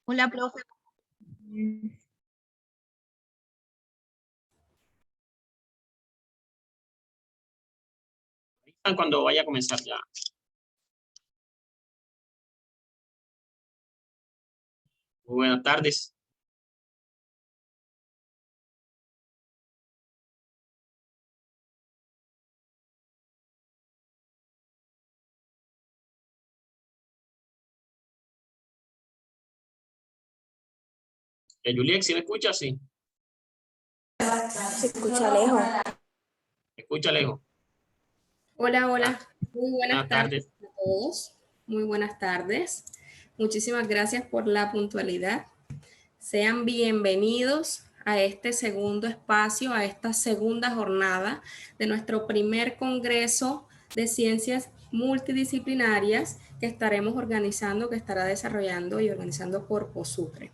Hola, profe. Cuando vaya a comenzar ya. Muy buenas tardes. Juliet, ¿sí me escucha? Sí. Se escucha lejos. ¿Me escucha lejos? Hola, hola. Muy buenas tardes. tardes a todos. Muy buenas tardes. Muchísimas gracias por la puntualidad. Sean bienvenidos a este segundo espacio, a esta segunda jornada de nuestro primer Congreso de Ciencias Multidisciplinarias que estaremos organizando, que estará desarrollando y organizando Corpo Sucre.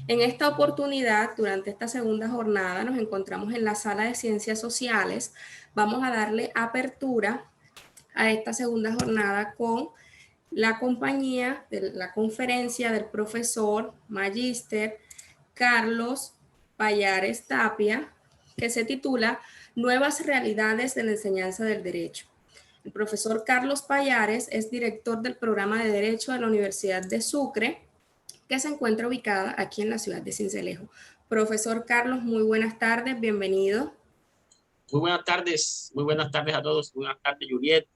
En esta oportunidad, durante esta segunda jornada, nos encontramos en la sala de Ciencias Sociales. Vamos a darle apertura a esta segunda jornada con la compañía de la conferencia del profesor Magíster Carlos Payares Tapia, que se titula Nuevas realidades de la enseñanza del derecho. El profesor Carlos Payares es director del programa de Derecho de la Universidad de Sucre, que se encuentra ubicada aquí en la ciudad de Sincelejo. Profesor Carlos, muy buenas tardes, bienvenido. Muy buenas tardes a todos. Buenas tardes, Juliet.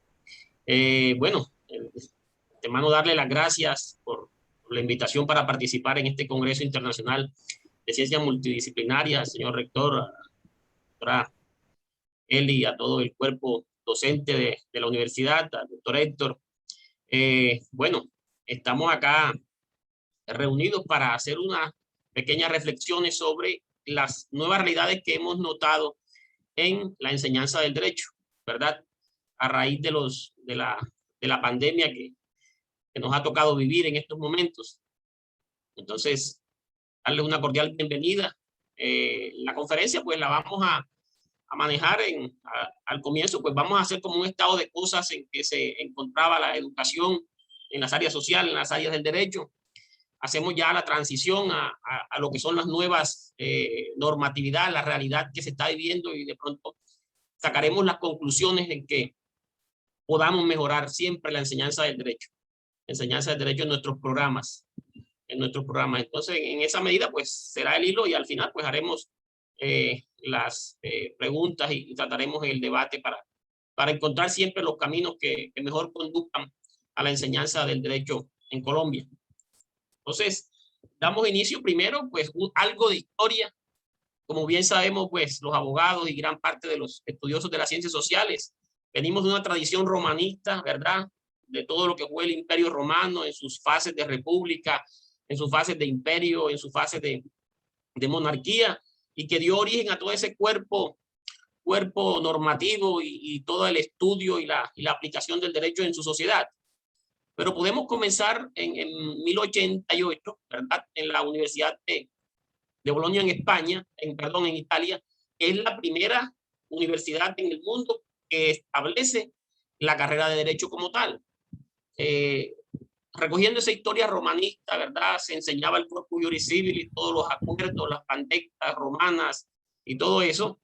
Bueno, de mano darle las gracias por la invitación para participar en este Congreso Internacional de Ciencias Multidisciplinarias, señor rector, a la doctora Eli, a todo el cuerpo docente de la universidad, al doctor Héctor. Bueno, estamos acá reunidos para hacer unas pequeñas reflexiones sobre las nuevas realidades que hemos notado en la enseñanza del derecho, ¿verdad? A raíz de la pandemia que nos ha tocado vivir en estos momentos. Entonces, darle una cordial bienvenida. La conferencia, pues la vamos a manejar al comienzo, pues vamos a hacer como un estado de cosas en que se encontraba la educación en las áreas sociales, en las áreas del derecho. Hacemos ya la transición a lo que son las nuevas normatividades, la realidad que se está viviendo, y de pronto sacaremos las conclusiones en que podamos mejorar siempre la enseñanza del derecho en nuestros programas, Entonces, en esa medida, pues será el hilo, y al final, pues haremos las preguntas y trataremos el debate para encontrar siempre los caminos que mejor conduzcan a la enseñanza del derecho en Colombia. Entonces, damos inicio primero, pues, algo de historia. Como bien sabemos, pues, los abogados y gran parte de los estudiosos de las ciencias sociales venimos de una tradición romanista, ¿verdad? De todo lo que fue el Imperio Romano en sus fases de república, en sus fases de imperio, en sus fases de monarquía, y que dio origen a todo ese cuerpo normativo y todo el estudio y la aplicación del derecho en su sociedad. Pero podemos comenzar en 1088, ¿verdad? En la Universidad de Bolonia, en España, en Italia, es la primera universidad en el mundo que establece la carrera de Derecho como tal. Recogiendo esa historia romanista, ¿verdad? Se enseñaba el corpus juris civilis, todos los acuerdos, las pandectas romanas y todo eso.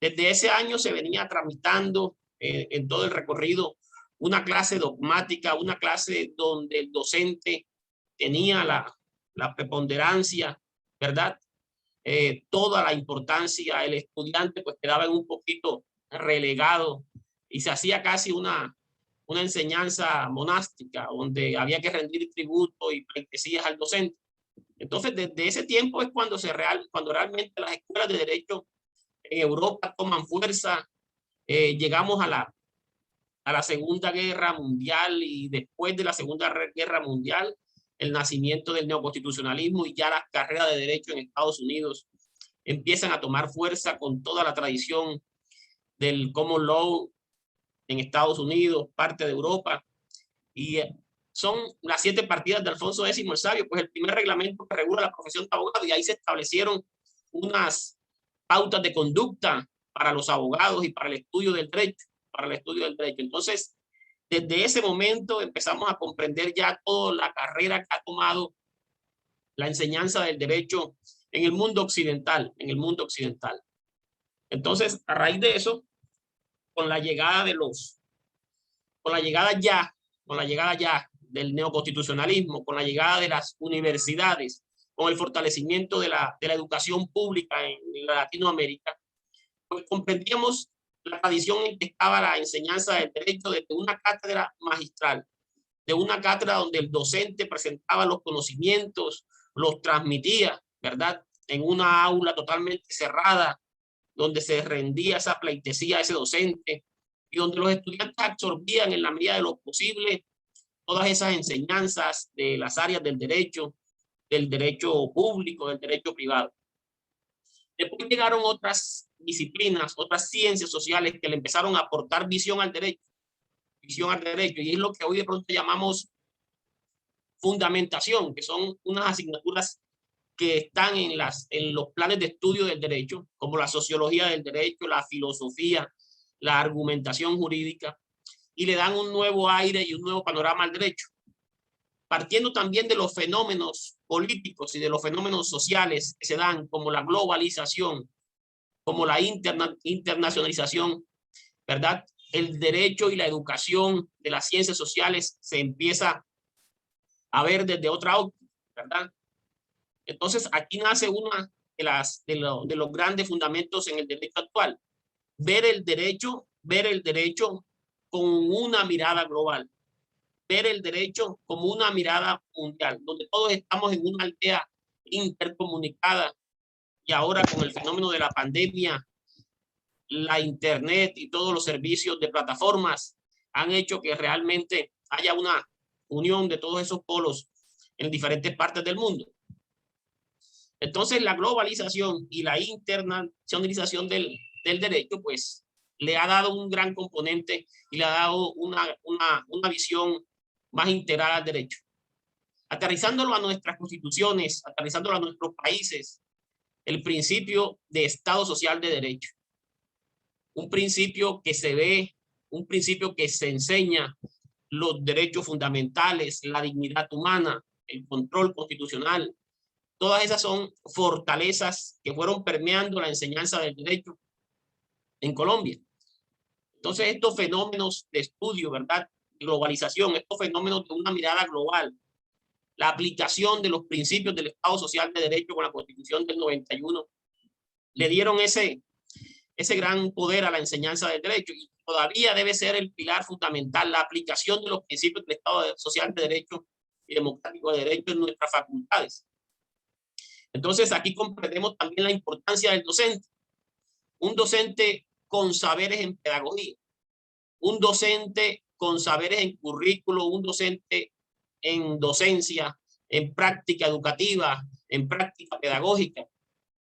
Desde ese año se venía tramitando en todo el recorrido una clase dogmática, una clase donde el docente tenía la preponderancia, ¿verdad? Toda la importancia, el estudiante pues quedaba en un poquito relegado, y se hacía casi una enseñanza monástica donde había que rendir tributo y pleitesías al docente. Entonces, desde ese tiempo es cuando realmente las escuelas de derecho en Europa toman fuerza. Llegamos a la Segunda Guerra Mundial, y después de la Segunda Guerra Mundial, el nacimiento del neoconstitucionalismo, y ya las carreras de derecho en Estados Unidos empiezan a tomar fuerza con toda la tradición del common law en Estados Unidos, parte de Europa, y son las 7 partidas de Alfonso X el Sabio, pues el primer reglamento que regula la profesión de abogado, y ahí se establecieron unas pautas de conducta para los abogados y para el estudio del derecho, Entonces, desde ese momento empezamos a comprender ya toda la carrera que ha tomado la enseñanza del derecho en el mundo occidental, Entonces, a raíz de eso, con la llegada de con la llegada ya del neoconstitucionalismo, con la llegada de las universidades, con el fortalecimiento de la educación pública en Latinoamérica, pues comprendíamos la tradición en que estaba la enseñanza del derecho desde una cátedra magistral, de una cátedra donde el docente presentaba los conocimientos, los transmitía, ¿verdad? En una aula totalmente cerrada, donde se rendía esa pleitesía a ese docente y donde los estudiantes absorbían en la medida de lo posible todas esas enseñanzas de las áreas del derecho público, del derecho privado. Después llegaron otras disciplinas, otras ciencias sociales que le empezaron a aportar visión al derecho, y es lo que hoy de pronto llamamos fundamentación, que son unas asignaturas que están en los planes de estudio del derecho, como la sociología del derecho, la filosofía, la argumentación jurídica, y le dan un nuevo aire y un nuevo panorama al derecho. Partiendo también de los fenómenos políticos y de los fenómenos sociales que se dan, como la globalización, como la internacionalización, ¿verdad? El derecho y la educación de las ciencias sociales se empieza a ver desde otra óptica, ¿verdad? Entonces, aquí nace una de los grandes fundamentos en el derecho actual. Ver el derecho con una mirada global. Ver el derecho como una mirada mundial, donde todos estamos en una aldea intercomunicada, y ahora con el fenómeno de la pandemia, la internet y todos los servicios de plataformas han hecho que realmente haya una unión de todos esos polos en diferentes partes del mundo. Entonces, la globalización y la internacionalización del derecho, pues, le ha dado un gran componente y le ha dado una visión más integral al derecho. Aterrizándolo a nuestras constituciones, aterrizándolo a nuestros países, el principio de Estado Social de Derecho. Un principio que se ve, un principio que se enseña los derechos fundamentales, la dignidad humana, el control constitucional. Todas esas son fortalezas que fueron permeando la enseñanza del derecho en Colombia. Entonces, estos fenómenos de estudio, ¿verdad? Globalización, estos fenómenos de una mirada global, la aplicación de los principios del Estado Social de Derecho con la Constitución del 91, le dieron ese gran poder a la enseñanza del derecho, y todavía debe ser el pilar fundamental, la aplicación de los principios del Estado Social de Derecho y democrático de derecho en nuestras facultades. Entonces, aquí comprendemos también la importancia del docente. Un docente con saberes en pedagogía, un docente con saberes en currículo, un docente en docencia, en práctica educativa, en práctica pedagógica.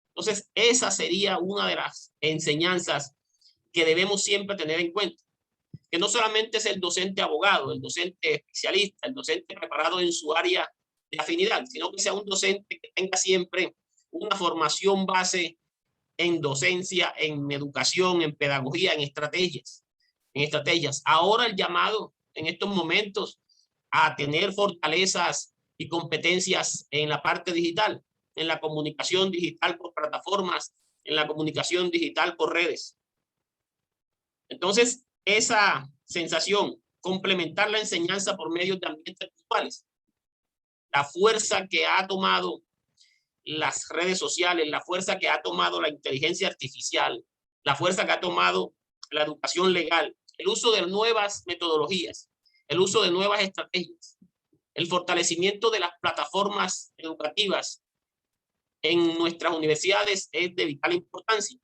Entonces, esa sería una de las enseñanzas que debemos siempre tener en cuenta. Que no solamente es el docente abogado, el docente especialista, el docente preparado en su área de afinidad, sino que sea un docente que tenga siempre una formación base en docencia, en educación, en pedagogía, en estrategias. Ahora el llamado en estos momentos a tener fortalezas y competencias en la parte digital, en la comunicación digital por plataformas, en la comunicación digital por redes. Entonces, esa sensación, complementar la enseñanza por medio de ambientes virtuales, la fuerza que ha tomado las redes sociales, la fuerza que ha tomado la inteligencia artificial, la fuerza que ha tomado la educación legal, el uso de nuevas metodologías, el uso de nuevas estrategias, el fortalecimiento de las plataformas educativas en nuestras universidades es de vital importancia.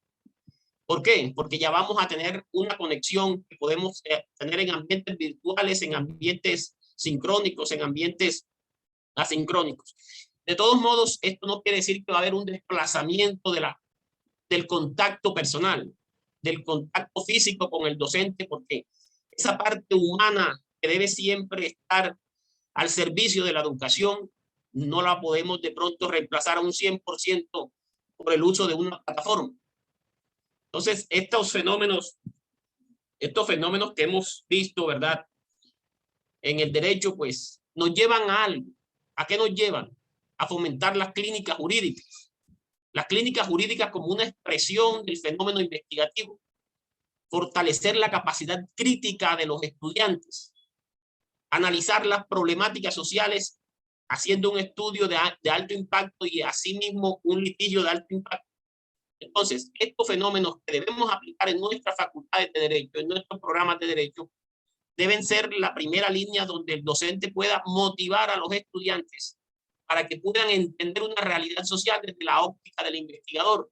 ¿Por qué? Porque ya vamos a tener una conexión que podemos tener en ambientes virtuales, en ambientes sincrónicos, en ambientes asincrónicos. De todos modos, esto no quiere decir que va a haber un desplazamiento del contacto personal, del contacto físico con el docente, porque esa parte humana que debe siempre estar al servicio de la educación, no la podemos de pronto reemplazar a un 100% por el uso de una plataforma. Entonces, estos fenómenos que hemos visto, ¿verdad? En el derecho, pues, nos llevan a algo. ¿A qué nos llevan? a fomentar las clínicas jurídicas. Las clínicas jurídicas como una expresión del fenómeno investigativo. Fortalecer la capacidad crítica de los estudiantes. Analizar las problemáticas sociales haciendo un estudio de alto impacto y asimismo un litigio de alto impacto. Entonces, estos fenómenos que debemos aplicar en nuestras facultades de derecho, en nuestros programas de derecho, deben ser la primera línea donde el docente pueda motivar a los estudiantes para que puedan entender una realidad social desde la óptica del investigador.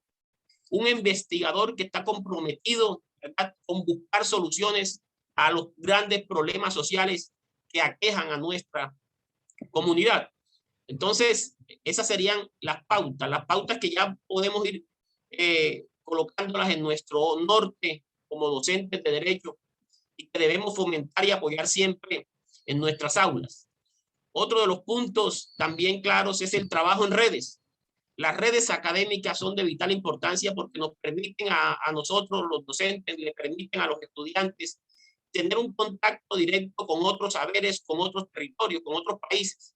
Un investigador que está comprometido, ¿verdad?, con buscar soluciones a los grandes problemas sociales que aquejan a nuestra comunidad. Entonces, esas serían las pautas que ya podemos ir colocándolas en nuestro norte como docentes de derecho y que debemos fomentar y apoyar siempre en nuestras aulas. Otro de los puntos también claros es el trabajo en redes. Las redes académicas son de vital importancia porque nos permiten a nosotros, los docentes, le permiten a los estudiantes tener un contacto directo con otros saberes, con otros territorios, con otros países.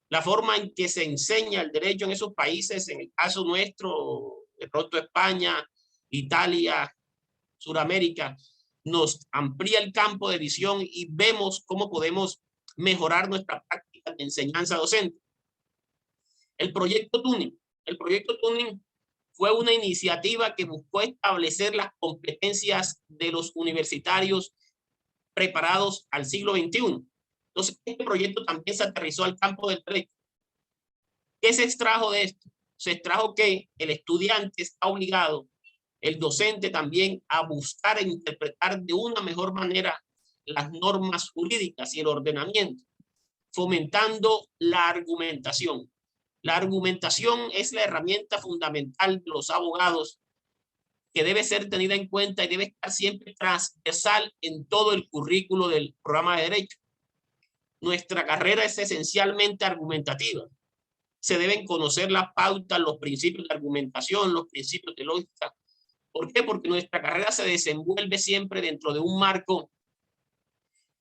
La forma en que se enseña el derecho en esos países, en el caso nuestro, de pronto España, Italia, Suramérica, nos amplía el campo de visión y vemos cómo podemos mejorar nuestra práctica de enseñanza docente. El proyecto Tuning. El proyecto Tuning fue una iniciativa que buscó establecer las competencias de los universitarios preparados al siglo XXI. Entonces, este proyecto también se aterrizó al campo del derecho. ¿Qué se extrajo de esto? Se extrajo que el estudiante está obligado, el docente también, a buscar e interpretar de una mejor manera las normas jurídicas y el ordenamiento, fomentando la argumentación. La argumentación es la herramienta fundamental de los abogados que debe ser tenida en cuenta y debe estar siempre transversal en todo el currículo del programa de derecho. Nuestra carrera es esencialmente argumentativa. Se deben conocer las pautas, los principios de argumentación, los principios de lógica. ¿Por qué? Porque nuestra carrera se desenvuelve siempre dentro de un marco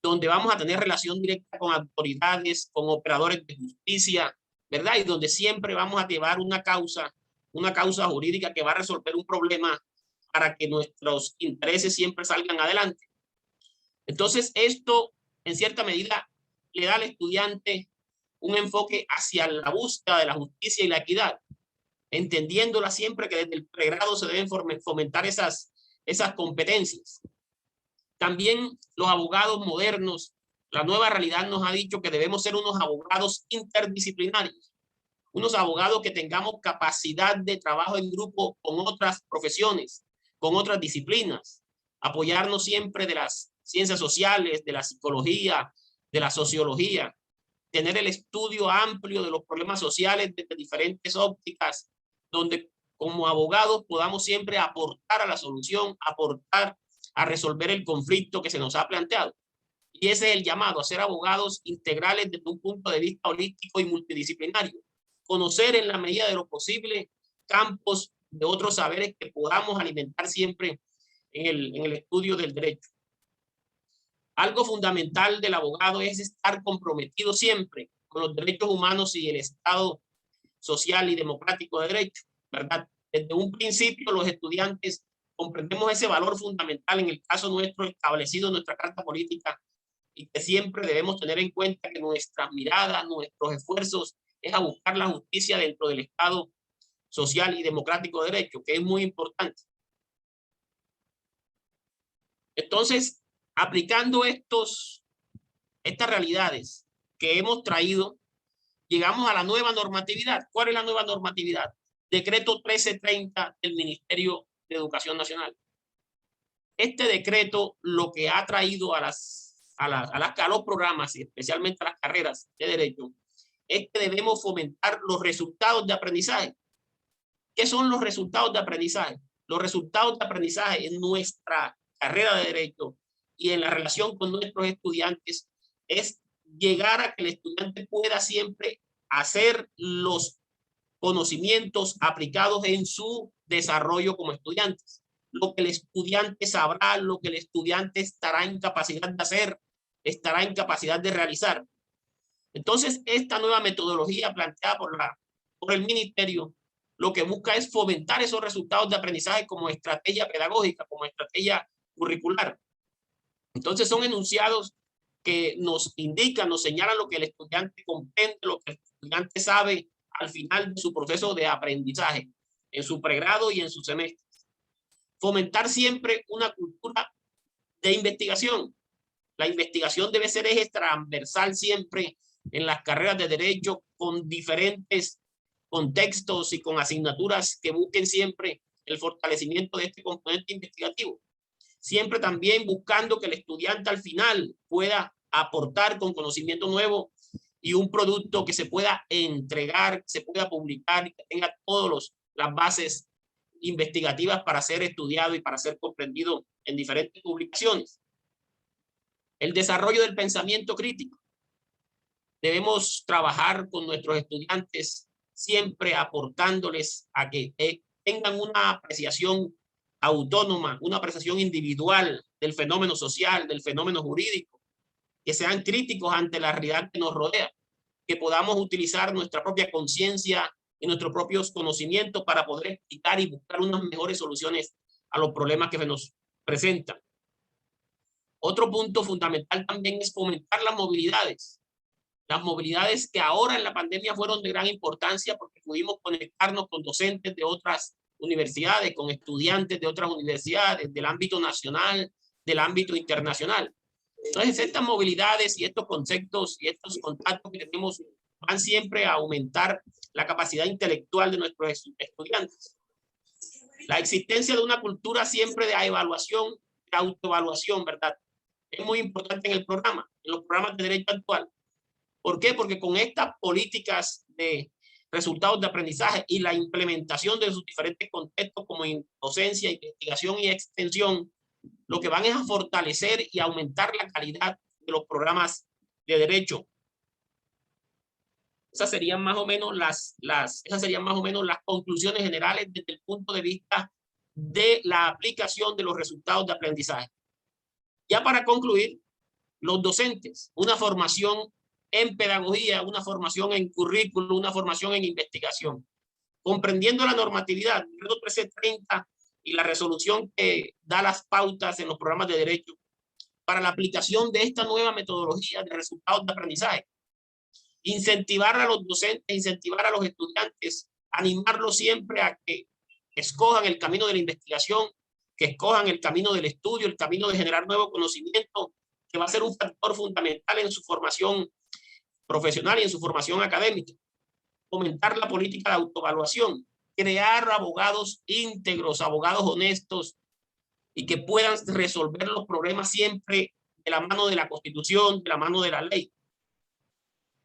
donde vamos a tener relación directa con autoridades, con operadores de justicia, ¿verdad? Y donde siempre vamos a llevar una causa jurídica que va a resolver un problema para que nuestros intereses siempre salgan adelante. Entonces, esto, en cierta medida, le da al estudiante un enfoque hacia la búsqueda de la justicia y la equidad, entendiéndola siempre que desde el pregrado se deben fomentar esas competencias. También los abogados modernos, la nueva realidad nos ha dicho que debemos ser unos abogados interdisciplinarios, unos abogados que tengamos capacidad de trabajo en grupo con otras profesiones, con otras disciplinas, apoyarnos siempre de las ciencias sociales, de la psicología, de la sociología, tener el estudio amplio de los problemas sociales desde diferentes ópticas, donde como abogados podamos siempre aportar a la solución, aportar a resolver el conflicto que se nos ha planteado. Y ese es el llamado, a ser abogados integrales desde un punto de vista holístico y multidisciplinario. Conocer en la medida de lo posible campos de otros saberes que podamos alimentar siempre en el estudio del derecho. Algo fundamental del abogado es estar comprometido siempre con los derechos humanos y el Estado social y democrático de derecho, ¿verdad? Desde un principio los estudiantes comprendemos ese valor fundamental, en el caso nuestro establecido en nuestra Carta Política, y que siempre debemos tener en cuenta que nuestras miradas, nuestros esfuerzos es a buscar la justicia dentro del Estado social y democrático de derecho, que es muy importante. Entonces, aplicando estas realidades que hemos traído, llegamos a la nueva normatividad. ¿Cuál es la nueva normatividad? Decreto 1330 del Ministerio de Educación Nacional. Este decreto lo que ha traído a los programas y especialmente a las carreras de derecho es que debemos fomentar los resultados de aprendizaje. ¿Qué son los resultados de aprendizaje? Los resultados de aprendizaje en nuestra carrera de derecho y en la relación con nuestros estudiantes es llegar a que el estudiante pueda siempre hacer los conocimientos aplicados en su desarrollo como estudiantes. Lo que el estudiante sabrá, lo que el estudiante estará en capacidad de hacer, estará en capacidad de realizar. Entonces, esta nueva metodología planteada por la por el ministerio, lo que busca es fomentar esos resultados de aprendizaje como estrategia pedagógica, como estrategia curricular. Entonces son enunciados que nos indican, nos señalan lo que el estudiante comprende, lo que el estudiante sabe al final de su proceso de aprendizaje, en su pregrado y en su semestre. Fomentar siempre una cultura de investigación. La investigación debe ser eje transversal siempre en las carreras de derecho, con diferentes contextos y con asignaturas que busquen siempre el fortalecimiento de este componente investigativo. Siempre también buscando que el estudiante al final pueda aportar con conocimiento nuevo y un producto que se pueda entregar, se pueda publicar y que tenga todas las bases investigativas para ser estudiado y para ser comprendido en diferentes publicaciones. El desarrollo del pensamiento crítico. Debemos trabajar con nuestros estudiantes siempre aportándoles a que tengan una apreciación autónoma, una apreciación individual del fenómeno social, del fenómeno jurídico, que sean críticos ante la realidad que nos rodea, que podamos utilizar nuestra propia conciencia y nuestros propios conocimientos para poder explicar y buscar unas mejores soluciones a los problemas que se nos presentan. Otro punto fundamental también es fomentar las movilidades. Las movilidades que ahora en la pandemia fueron de gran importancia porque pudimos conectarnos con docentes de otras universidades, con estudiantes de otras universidades, del ámbito nacional, del ámbito internacional. Entonces, estas movilidades y estos conceptos y estos contactos que tenemos van siempre a aumentar la capacidad intelectual de nuestros estudiantes. La existencia de una cultura siempre de evaluación, de autoevaluación, ¿verdad? Es muy importante en el programa, en los programas de derecho actual. ¿Por qué? Porque con estas políticas de resultados de aprendizaje y la implementación de sus diferentes contextos como docencia, investigación y extensión, lo que van es a fortalecer y aumentar la calidad de los programas de derecho. Esas serían más o menos las conclusiones generales desde el punto de vista de la aplicación de los resultados de aprendizaje. Ya para concluir, los docentes, una formación en pedagogía, una formación en currículo, una formación en investigación, comprendiendo la normatividad, el 1330 y la resolución que da las pautas en los programas de derecho para la aplicación de esta nueva metodología de resultados de aprendizaje. Incentivar a los docentes, incentivar a los estudiantes, animarlos siempre a que escojan el camino de la investigación, que escojan el camino del estudio, el camino de generar nuevo conocimiento, que va a ser un factor fundamental en su formación profesional y en su formación académica. Fomentar la política de autoevaluación, crear abogados íntegros, abogados honestos y que puedan resolver los problemas siempre de la mano de la Constitución, de la mano de la ley.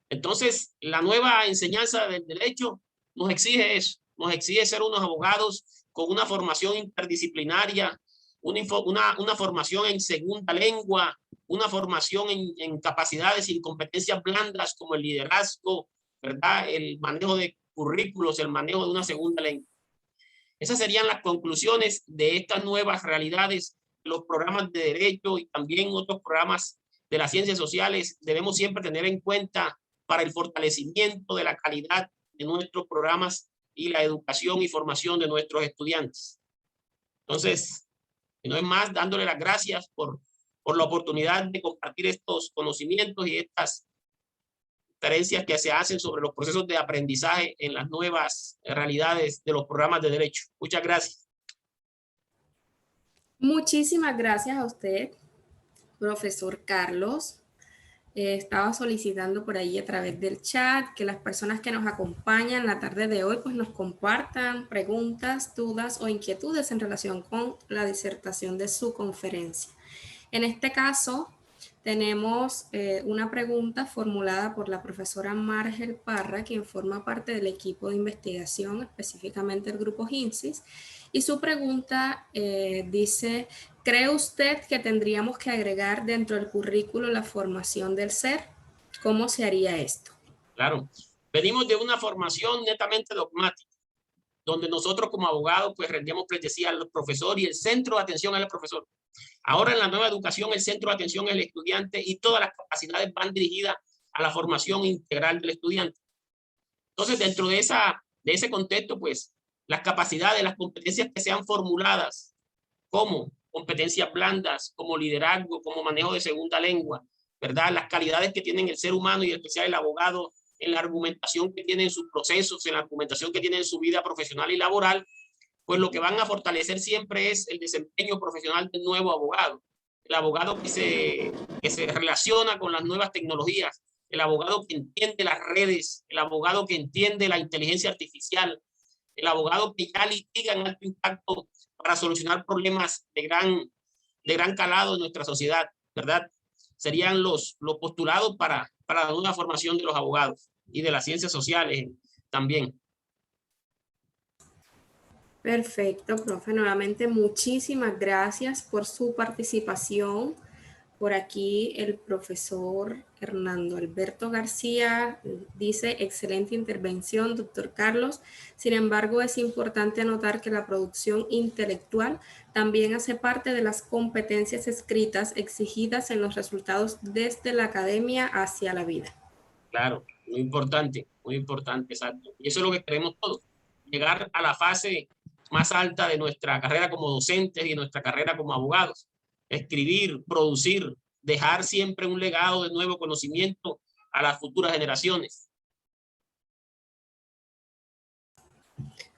Entonces, la nueva enseñanza del derecho nos exige eso, nos exige ser unos abogados con una formación interdisciplinaria, una formación en segunda lengua, una formación en capacidades y competencias blandas como el liderazgo, ¿verdad? El manejo de currículos, el manejo de una segunda lengua. Esas serían las conclusiones de estas nuevas realidades, los programas de derecho y también otros programas de las ciencias sociales. Debemos siempre tener en cuenta para el fortalecimiento de la calidad de nuestros programas y la educación y formación de nuestros estudiantes. Entonces, no es más, dándole las gracias por la oportunidad de compartir estos conocimientos y estas referencias que se hacen sobre los procesos de aprendizaje en las nuevas realidades de los programas de derecho. Muchas gracias. Muchísimas gracias a usted, profesor Carlos. Estaba solicitando por ahí a través del chat que las personas que nos acompañan la tarde de hoy pues nos compartan preguntas, dudas o inquietudes en relación con la disertación de su conferencia. En este caso, tenemos una pregunta formulada por la profesora Margel Parra, quien forma parte del equipo de investigación, específicamente el grupo GINSIS, y su pregunta dice: ¿cree usted que tendríamos que agregar dentro del currículo la formación del ser? ¿Cómo se haría esto? Claro, venimos de una formación netamente dogmática, donde nosotros como abogados pues rendíamos pleitesía al profesor y el centro de atención al profesor. Ahora en la nueva educación el centro de atención es el estudiante y todas las capacidades van dirigidas a la formación integral del estudiante. Entonces dentro de esa de ese contexto, pues, las capacidades, las competencias que sean formuladas como competencias blandas, como liderazgo, como manejo de segunda lengua, ¿verdad? Las calidades que tienen el ser humano y en especial el abogado en la argumentación que tiene en sus procesos, en la argumentación que tiene en su vida profesional y laboral, pues lo que van a fortalecer siempre es el desempeño profesional del nuevo abogado. El abogado que se relaciona con las nuevas tecnologías, el abogado que entiende las redes, el abogado que entiende la inteligencia artificial, el abogado que ya litiga en alto impacto para solucionar problemas de gran calado en nuestra sociedad, ¿verdad? Serían los postulados para la nueva formación de los abogados y de las ciencias sociales también. Perfecto, profe. Nuevamente, muchísimas gracias por su participación. Por aquí el profesor Hernando Alberto García dice, excelente intervención, doctor Carlos. Sin embargo, es importante anotar que la producción intelectual también hace parte de las competencias escritas exigidas en los resultados desde la academia hacia la vida. Claro, muy importante, exacto. Y eso es lo que queremos todos, llegar a la fase más alta de nuestra carrera como docentes y de nuestra carrera como abogados. Escribir, producir, dejar siempre un legado de nuevo conocimiento a las futuras generaciones.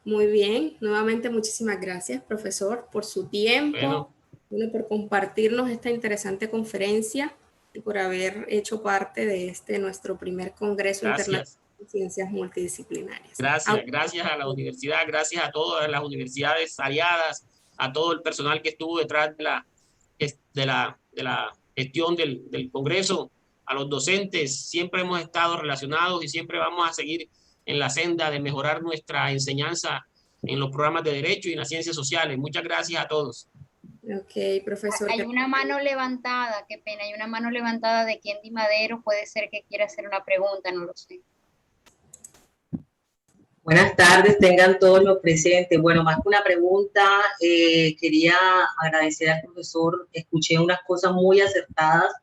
Muy bien, nuevamente muchísimas gracias, profesor, por su tiempo, por compartirnos esta interesante conferencia y por haber hecho parte de nuestro primer Congreso Internacional de Ciencias Multidisciplinarias. Gracias a la universidad, gracias a todas las universidades aliadas, a todo el personal que estuvo detrás de la gestión del Congreso, a los docentes. Siempre hemos estado relacionados y siempre vamos a seguir en la senda de mejorar nuestra enseñanza en los programas de Derecho y en las Ciencias Sociales. Muchas gracias a todos. Ok, profesor. Hay una mano levantada, qué pena, hay una mano levantada de Kendi Madero, puede ser que quiera hacer una pregunta, no lo sé. Buenas tardes, tengan todos los presentes. Bueno, más que una pregunta, quería agradecer al profesor, escuché unas cosas muy acertadas.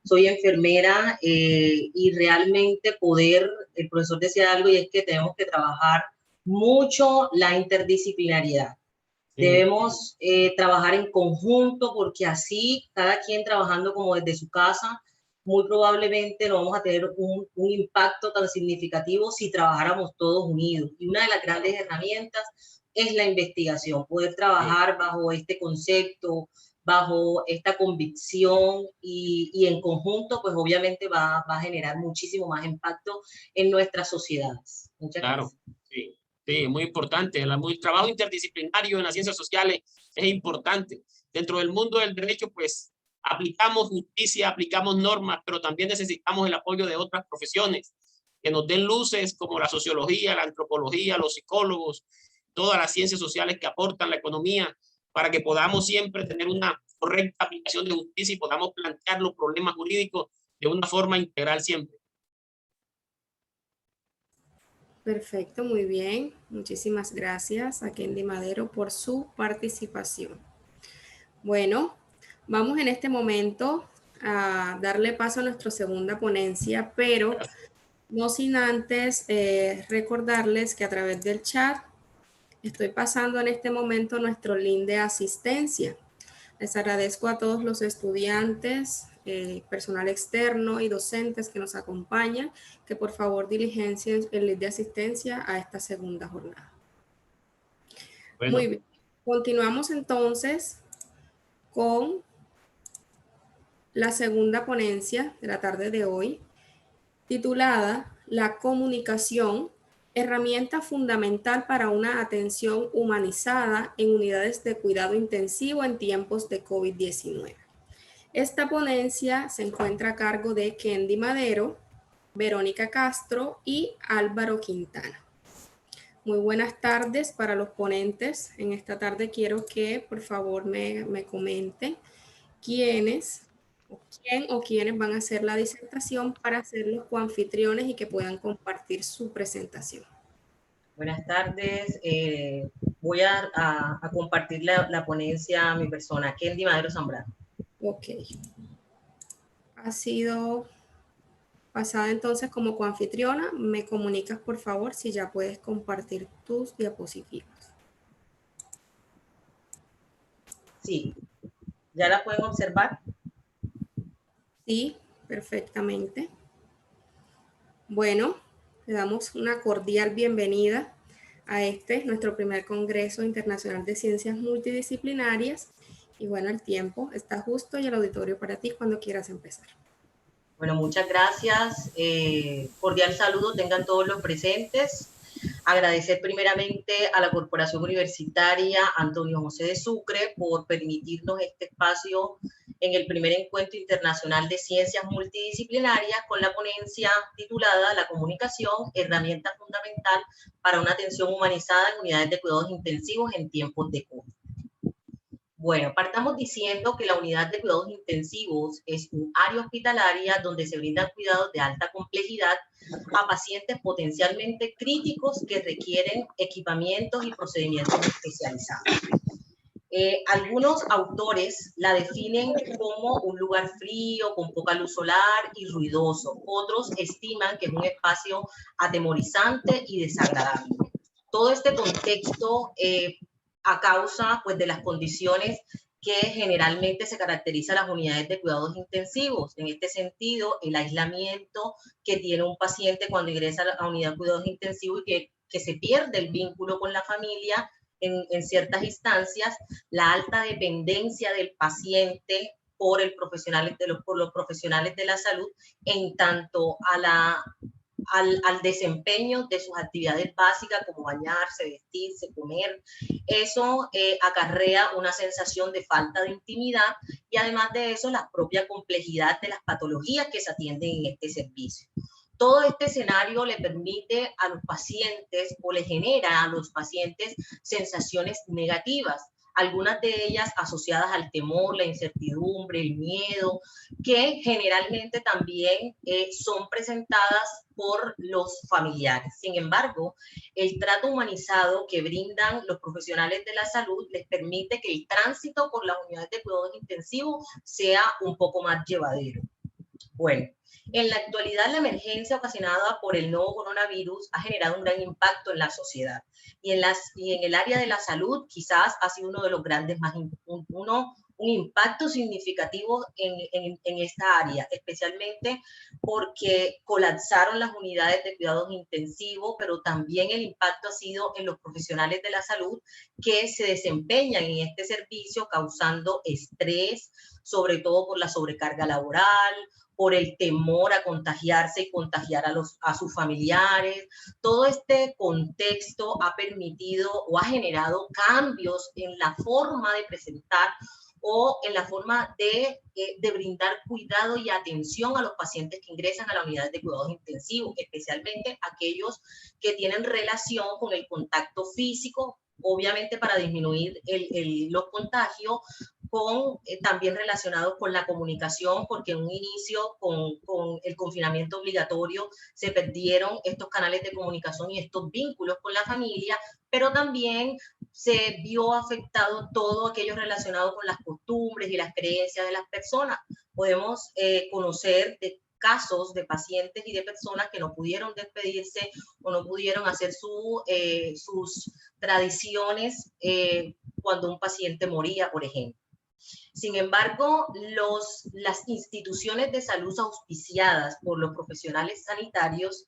Soy enfermera y realmente el profesor decía algo y es que tenemos que trabajar mucho la interdisciplinariedad. Debemos trabajar en conjunto porque así cada quien trabajando como desde su casa, muy probablemente no vamos a tener un impacto tan significativo si trabajáramos todos unidos. Y una de las grandes herramientas es la investigación, poder trabajar bajo este concepto, bajo esta convicción y en conjunto, pues obviamente va a generar muchísimo más impacto en nuestras sociedades. Muchas gracias. Sí. Sí, muy importante. El trabajo interdisciplinario en las ciencias sociales es importante. Dentro del mundo del derecho, pues, aplicamos justicia, aplicamos normas, pero también necesitamos el apoyo de otras profesiones que nos den luces como la sociología, la antropología, los psicólogos, todas las ciencias sociales que aportan la economía, para que podamos siempre tener una correcta aplicación de justicia y podamos plantear los problemas jurídicos de una forma integral siempre. Perfecto, muy bien. Muchísimas gracias a Kendi Madero por su participación. Bueno, vamos en este momento a darle paso a nuestra segunda ponencia, pero no sin antes recordarles que a través del chat estoy pasando en este momento nuestro link de asistencia. Les agradezco a todos los estudiantes, personal externo y docentes que nos acompañan, que por favor diligencien el link de asistencia a esta segunda jornada. Bueno. Muy bien. Continuamos entonces con la segunda ponencia de la tarde de hoy, titulada La comunicación, herramienta fundamental para una atención humanizada en unidades de cuidado intensivo en tiempos de COVID-19. Esta ponencia se encuentra a cargo de Kendi Madero, Verónica Castro y Álvaro Quintana. Muy buenas tardes para los ponentes. En esta tarde quiero que por favor me comenten quién o quiénes van a hacer la disertación para ser los coanfitriones y que puedan compartir su presentación. Buenas tardes. Voy a compartir la ponencia a mi persona, Kendi Madero Zambrano. Ok. Ha sido Pasada entonces como coanfitriona, me comunicas por favor si ya puedes compartir tus diapositivas. Sí, ¿ya la pueden observar? Sí, perfectamente. Bueno, le damos una cordial bienvenida a nuestro primer Congreso Internacional de Ciencias Multidisciplinarias. Y bueno, el tiempo está justo y el auditorio para ti cuando quieras empezar. Bueno, muchas gracias. Cordial saludo tengan todos los presentes. Agradecer primeramente a la Corporación Universitaria Antonio José de Sucre por permitirnos este espacio en el primer encuentro internacional de ciencias multidisciplinarias con la ponencia titulada La comunicación, herramienta fundamental para una atención humanizada en unidades de cuidados intensivos en tiempos de COVID. Bueno, partamos diciendo que la unidad de cuidados intensivos es un área hospitalaria donde se brindan cuidados de alta complejidad a pacientes potencialmente críticos que requieren equipamientos y procedimientos especializados. Algunos autores la definen como un lugar frío, con poca luz solar y ruidoso. Otros estiman que es un espacio atemorizante y desagradable. Todo este contexto a causa pues, de las condiciones que generalmente se caracterizan las unidades de cuidados intensivos. En este sentido, el aislamiento que tiene un paciente cuando ingresa a la unidad de cuidados intensivos y que se pierde el vínculo con la familia en ciertas instancias, la alta dependencia del paciente por los profesionales de la salud en tanto al desempeño de sus actividades básicas como bañarse, vestirse, comer. Eso acarrea una sensación de falta de intimidad y además de eso la propia complejidad de las patologías que se atienden en este servicio. Todo este escenario le permite a los pacientes o le genera a los pacientes sensaciones negativas, algunas de ellas asociadas al temor, la incertidumbre, el miedo, que generalmente también son presentadas por los familiares. Sin embargo, el trato humanizado que brindan los profesionales de la salud les permite que el tránsito por las unidades de cuidados intensivos sea un poco más llevadero. Bueno, en la actualidad la emergencia ocasionada por el nuevo coronavirus ha generado un gran impacto en la sociedad y en el área de la salud quizás ha sido uno de los grandes un impacto significativo en esta área, especialmente porque colapsaron las unidades de cuidados intensivos, pero también el impacto ha sido en los profesionales de la salud que se desempeñan en este servicio causando estrés, sobre todo por la sobrecarga laboral, por el temor a contagiarse y contagiar a sus familiares. Todo este contexto ha permitido o ha generado cambios en la forma de presentar o en la forma de brindar cuidado y atención a los pacientes que ingresan a la unidad de cuidados intensivos, especialmente aquellos que tienen relación con el contacto físico, obviamente para disminuir los contagios, también relacionados con la comunicación, porque en un inicio con el confinamiento obligatorio se perdieron estos canales de comunicación y estos vínculos con la familia, pero también se vio afectado todo aquello relacionado con las costumbres y las creencias de las personas. Podemos conocer de casos de pacientes y de personas que no pudieron despedirse o no pudieron hacer sus tradiciones cuando un paciente moría, por ejemplo. Sin embargo, las instituciones de salud auspiciadas por los profesionales sanitarios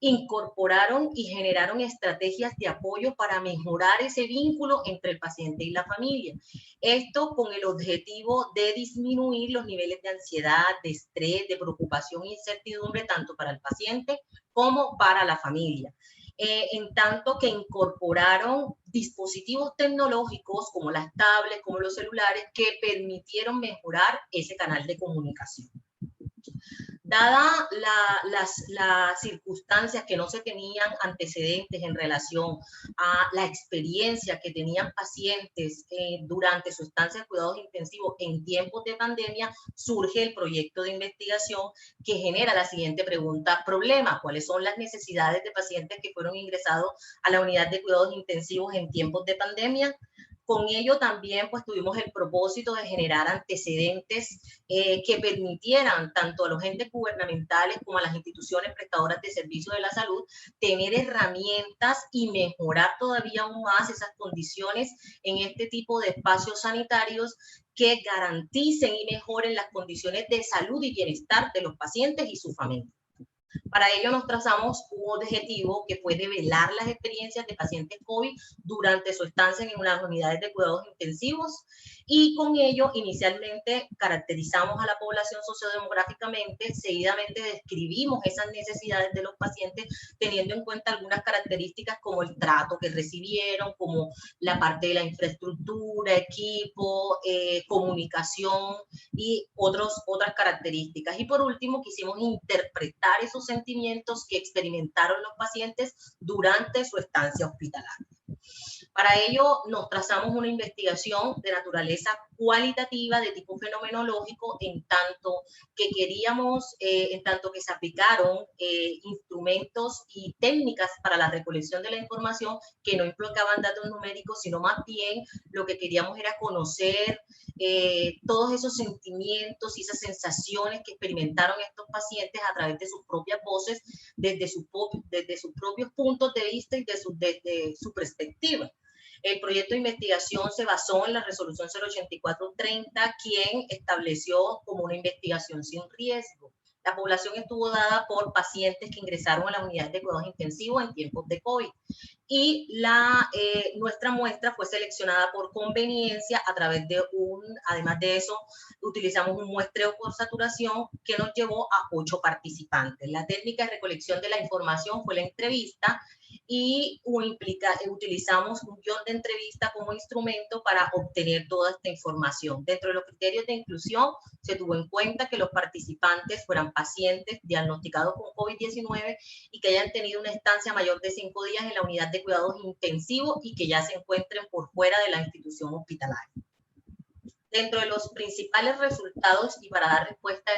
incorporaron y generaron estrategias de apoyo para mejorar ese vínculo entre el paciente y la familia. Esto con el objetivo de disminuir los niveles de ansiedad, de estrés, de preocupación e incertidumbre, tanto para el paciente como para la familia. En tanto que incorporaron dispositivos tecnológicos como las tablets, como los celulares, que permitieron mejorar ese canal de comunicación. Dada las circunstancias que no se tenían antecedentes en relación a la experiencia que tenían pacientes durante su estancia de cuidados intensivos en tiempos de pandemia, surge el proyecto de investigación que genera la siguiente pregunta, problema, ¿cuáles son las necesidades de pacientes que fueron ingresados a la unidad de cuidados intensivos en tiempos de pandemia? Con ello también pues tuvimos el propósito de generar antecedentes que permitieran tanto a los entes gubernamentales como a las instituciones prestadoras de servicios de la salud tener herramientas y mejorar todavía aún más esas condiciones en este tipo de espacios sanitarios que garanticen y mejoren las condiciones de salud y bienestar de los pacientes y sus familias. Para ello nos trazamos un objetivo que fue develar las experiencias de pacientes COVID durante su estancia en unas unidades de cuidados intensivos, y con ello inicialmente caracterizamos a la población sociodemográficamente, seguidamente describimos esas necesidades de los pacientes teniendo en cuenta algunas características como el trato que recibieron, como la parte de la infraestructura, equipo, comunicación y otras características. Y por último quisimos interpretar esos sentimientos que experimentaron los pacientes durante su estancia hospitalaria. Para ello nos trazamos una investigación de naturaleza cualitativa de tipo fenomenológico, en tanto que queríamos, en tanto que se aplicaron instrumentos y técnicas para la recolección de la información que no implicaban datos numéricos, sino más bien lo que queríamos era conocer todos esos sentimientos y esas sensaciones que experimentaron estos pacientes a través de sus propias voces, desde sus propios puntos de vista y desde su perspectiva. El proyecto de investigación se basó en la resolución 08430, quien estableció como una investigación sin riesgo. La población estuvo dada por pacientes que ingresaron a las unidades de cuidados intensivos en tiempos de COVID. Y nuestra muestra fue seleccionada por conveniencia a través de además de eso, utilizamos un muestreo por saturación que nos llevó a 8 participantes. La técnica de recolección de la información fue la entrevista, y utilizamos un guión de entrevista como instrumento para obtener toda esta información. Dentro de los criterios de inclusión se tuvo en cuenta que los participantes fueran pacientes diagnosticados con COVID-19 y que hayan tenido una estancia mayor de 5 días en la unidad de cuidados intensivos y que ya se encuentren por fuera de la institución hospitalaria. Dentro de los principales resultados, y para dar respuesta a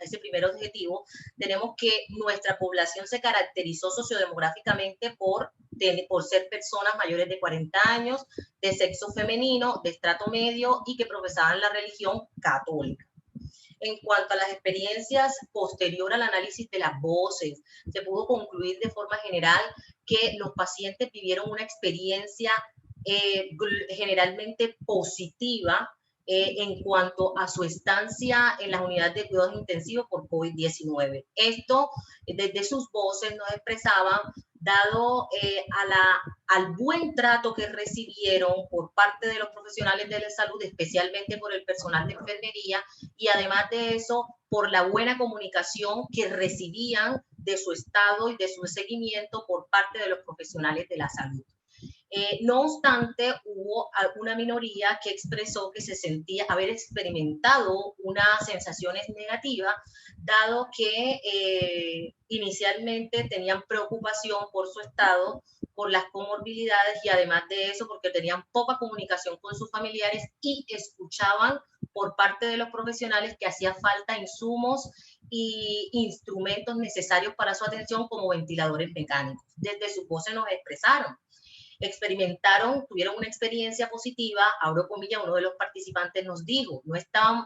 ese primer objetivo, tenemos que nuestra población se caracterizó sociodemográficamente por ser personas mayores de 40 años, de sexo femenino, de estrato medio y que profesaban la religión católica. En cuanto a las experiencias posterior al análisis de las voces, se pudo concluir de forma general que los pacientes vivieron una experiencia generalmente positiva en cuanto a su estancia en las unidades de cuidados intensivos por COVID-19. Esto, desde sus voces, nos expresaban, dado al buen trato que recibieron por parte de los profesionales de la salud, especialmente por el personal de enfermería, y además de eso, por la buena comunicación que recibían de su estado y de su seguimiento por parte de los profesionales de la salud. No obstante, hubo una minoría que expresó que se sentía haber experimentado unas sensaciones negativas, dado que inicialmente tenían preocupación por su estado, por las comorbilidades, y además de eso porque tenían poca comunicación con sus familiares y escuchaban por parte de los profesionales que hacía falta insumos y instrumentos necesarios para su atención, como ventiladores mecánicos. Desde sus voces nos expresaron. Tuvieron una experiencia positiva. Abro comillas, uno de los participantes nos dijo,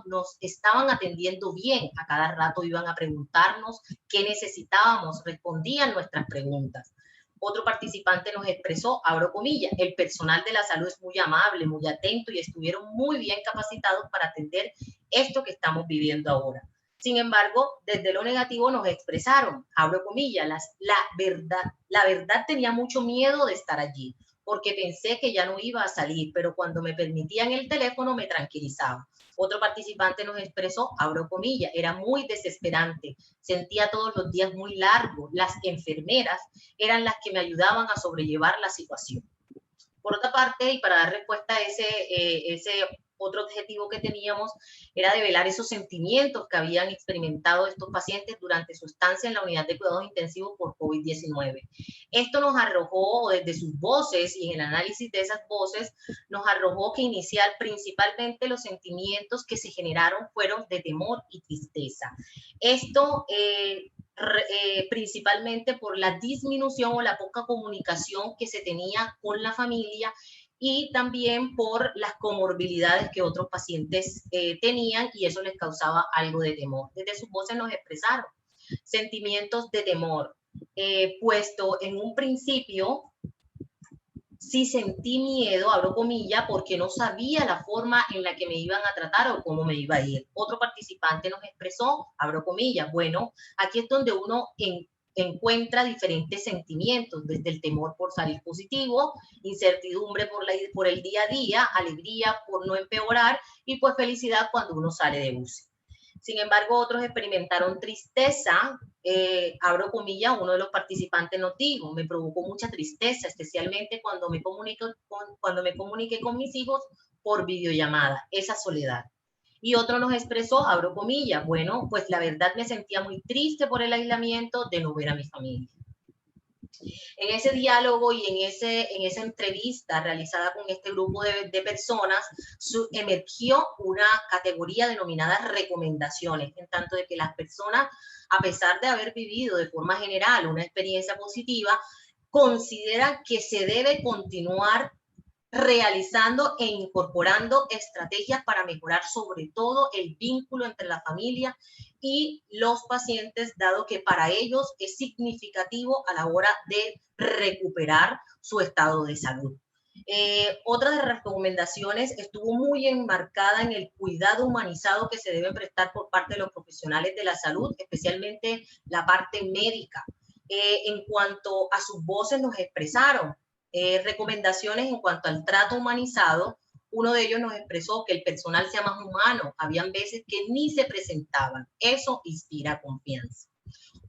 nos estaban atendiendo bien, a cada rato iban a preguntarnos qué necesitábamos, respondían nuestras preguntas. Otro participante nos expresó, abro comillas, el personal de la salud es muy amable, muy atento y estuvieron muy bien capacitados para atender esto que estamos viviendo ahora. Sin embargo, desde lo negativo nos expresaron, abro comillas, la verdad tenía mucho miedo de estar allí, porque pensé que ya no iba a salir, pero cuando me permitían el teléfono me tranquilizaba. Otro participante nos expresó, abro comillas, era muy desesperante, sentía todos los días muy largos, las enfermeras eran las que me ayudaban a sobrellevar la situación. Por otra parte, y para dar respuesta a ese otro objetivo que teníamos, era develar esos sentimientos que habían experimentado estos pacientes durante su estancia en la unidad de cuidados intensivos por COVID-19. Esto nos arrojó, desde sus voces y en el análisis de esas voces, nos arrojó que principalmente los sentimientos que se generaron fueron de temor y tristeza. Esto principalmente por la disminución o la poca comunicación que se tenía con la familia y también por las comorbilidades que otros pacientes tenían, y eso les causaba algo de temor. Desde sus voces nos expresaron sentimientos de temor, puesto en un principio sí sentí miedo, abro comillas, porque no sabía la forma en la que me iban a tratar o cómo me iba a ir. Otro participante nos expresó, abro comillas, bueno, aquí es donde uno encuentra diferentes sentimientos, desde el temor por salir positivo, incertidumbre por el día a día, alegría por no empeorar y pues felicidad cuando uno sale de UCI. Sin embargo, otros experimentaron tristeza, abro comillas, uno de los participantes nos dijo, me provocó mucha tristeza, especialmente cuando me comuniqué con mis hijos por videollamada, esa soledad. Y otro nos expresó, abro comillas, bueno, pues la verdad me sentía muy triste por el aislamiento de no ver a mi familia. En ese diálogo y en esa entrevista realizada con este grupo de personas, emergió una categoría denominada recomendaciones, en tanto de que las personas, a pesar de haber vivido de forma general una experiencia positiva, consideran que se debe continuar realizando e incorporando estrategias para mejorar sobre todo el vínculo entre la familia y los pacientes, dado que para ellos es significativo a la hora de recuperar su estado de salud. Otra de las recomendaciones estuvo muy enmarcada en el cuidado humanizado que se debe prestar por parte de los profesionales de la salud, especialmente la parte médica. En cuanto a sus voces nos expresaron recomendaciones en cuanto al trato humanizado. Uno de ellos nos expresó que el personal sea más humano. Habían veces que ni se presentaban. Eso inspira confianza.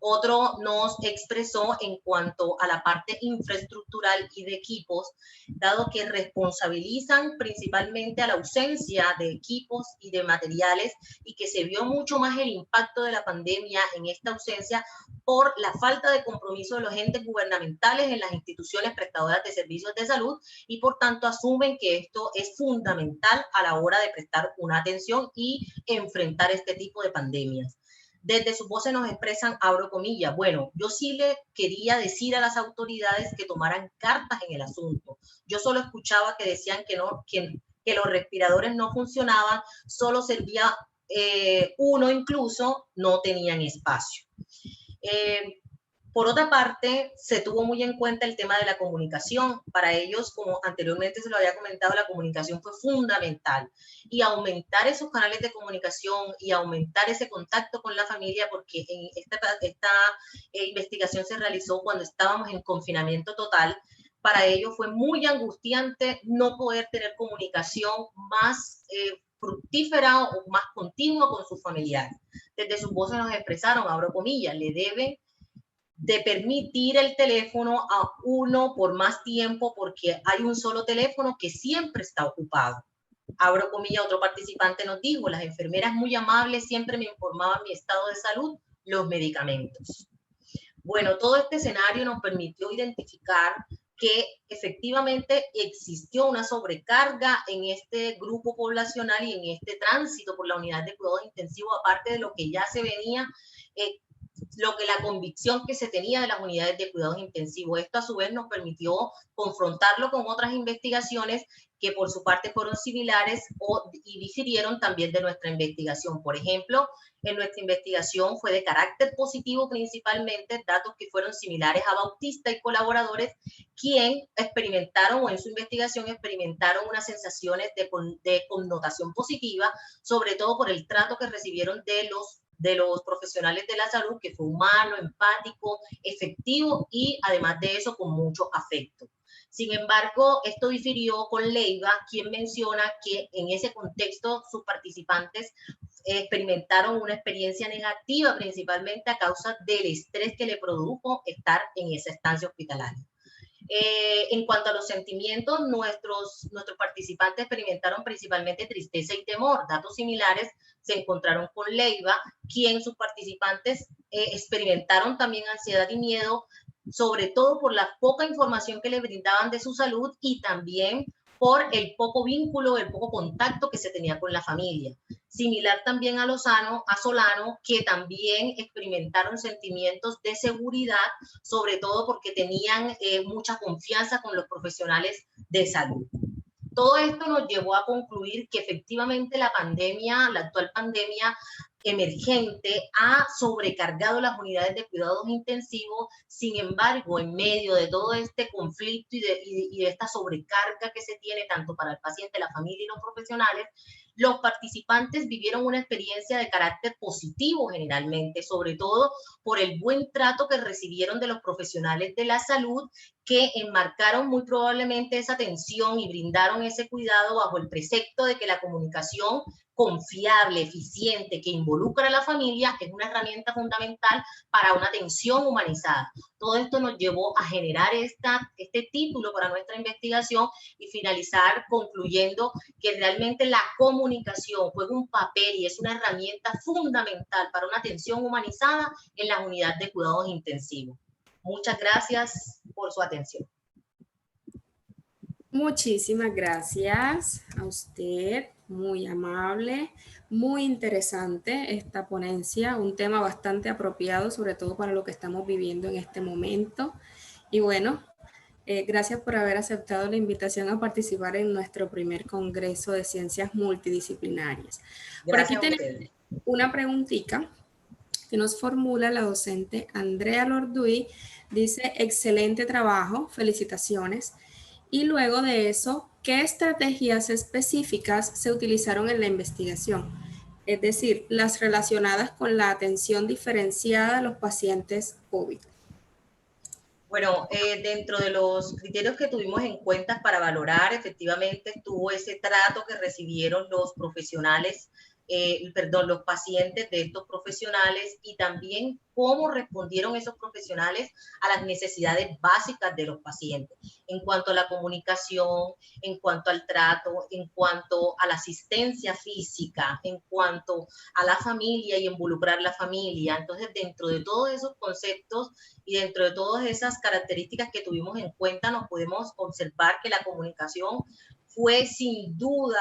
Otro nos expresó en cuanto a la parte infraestructural y de equipos, dado que responsabilizan principalmente a la ausencia de equipos y de materiales, y que se vio mucho más el impacto de la pandemia en esta ausencia por la falta de compromiso de los entes gubernamentales en las instituciones prestadoras de servicios de salud, y por tanto asumen que esto es fundamental a la hora de prestar una atención y enfrentar este tipo de pandemias. Desde sus voces nos expresan, abro comillas, bueno, yo sí le quería decir a las autoridades que tomaran cartas en el asunto. Yo solo escuchaba que decían que los respiradores no funcionaban, solo servía uno, incluso no tenían espacio. Por otra parte, se tuvo muy en cuenta el tema de la comunicación. Para ellos, como anteriormente se lo había comentado, la comunicación fue fundamental. Y aumentar esos canales de comunicación y aumentar ese contacto con la familia, porque en esta investigación se realizó cuando estábamos en confinamiento total. Para ellos fue muy angustiante no poder tener comunicación más fructífera o más continua con sus familiares. Desde sus voces nos expresaron, abro comillas, le debe de permitir el teléfono a uno por más tiempo, porque hay un solo teléfono que siempre está ocupado. Abro comillas, otro participante nos dijo, las enfermeras muy amables siempre me informaban mi estado de salud, los medicamentos. Bueno, todo este escenario nos permitió identificar que efectivamente existió una sobrecarga en este grupo poblacional y en este tránsito por la unidad de cuidados intensivos, aparte de lo que ya se venía la convicción que se tenía de las unidades de cuidados intensivos. Esto a su vez nos permitió confrontarlo con otras investigaciones que por su parte fueron similares y difirieron también de nuestra investigación. Por ejemplo, en nuestra investigación fue de carácter positivo principalmente, datos que fueron similares a Bautista y colaboradores, quien experimentaron o en su investigación experimentaron unas sensaciones de connotación positiva, sobre todo por el trato que recibieron de los profesionales de la salud, que fue humano, empático, efectivo y además de eso con mucho afecto. Sin embargo, esto difirió con Leiva, quien menciona que en ese contexto sus participantes experimentaron una experiencia negativa, principalmente a causa del estrés que le produjo estar en esa estancia hospitalaria. En cuanto a los sentimientos, nuestros participantes experimentaron principalmente tristeza y temor. Datos similares se encontraron con Leiva, quien sus participantes experimentaron también ansiedad y miedo, sobre todo por la poca información que le brindaban de su salud y también por el poco vínculo, el poco contacto que se tenía con la familia. Similar también a Solano, que también experimentaron sentimientos de seguridad, sobre todo porque tenían mucha confianza con los profesionales de salud. Todo esto nos llevó a concluir que efectivamente la actual pandemia emergente ha sobrecargado las unidades de cuidados intensivos. Sin embargo, en medio de todo este conflicto y de esta sobrecarga que se tiene tanto para el paciente, la familia y los profesionales, los participantes vivieron una experiencia de carácter positivo generalmente, sobre todo por el buen trato que recibieron de los profesionales de la salud, que enmarcaron muy probablemente esa atención y brindaron ese cuidado bajo el precepto de que la comunicación confiable, eficiente, que involucra a la familia, es una herramienta fundamental para una atención humanizada. Todo esto nos llevó a generar este título para nuestra investigación y finalizar concluyendo que realmente la comunicación juega un papel y es una herramienta fundamental para una atención humanizada en las unidades de cuidados intensivos. Muchas gracias por su atención. Muchísimas gracias a usted, muy amable, muy interesante esta ponencia, un tema bastante apropiado, sobre todo para lo que estamos viviendo en este momento. Y bueno, gracias por haber aceptado la invitación a participar en nuestro primer Congreso de Ciencias Multidisciplinarias. Por aquí tenemos una preguntita que nos formula la docente Andrea Lorduy. Dice, excelente trabajo, felicitaciones. Y luego de eso, ¿qué estrategias específicas se utilizaron en la investigación? Es decir, las relacionadas con la atención diferenciada a los pacientes COVID. Bueno, dentro de los criterios que tuvimos en cuenta para valorar, efectivamente estuvo ese trato que recibieron los profesionales, los pacientes de estos profesionales, y también cómo respondieron esos profesionales a las necesidades básicas de los pacientes, en cuanto a la comunicación, en cuanto al trato, en cuanto a la asistencia física, en cuanto a la familia y involucrar la familia. Entonces, dentro de todos esos conceptos y dentro de todas esas características que tuvimos en cuenta, nos podemos observar que la comunicación fue sin duda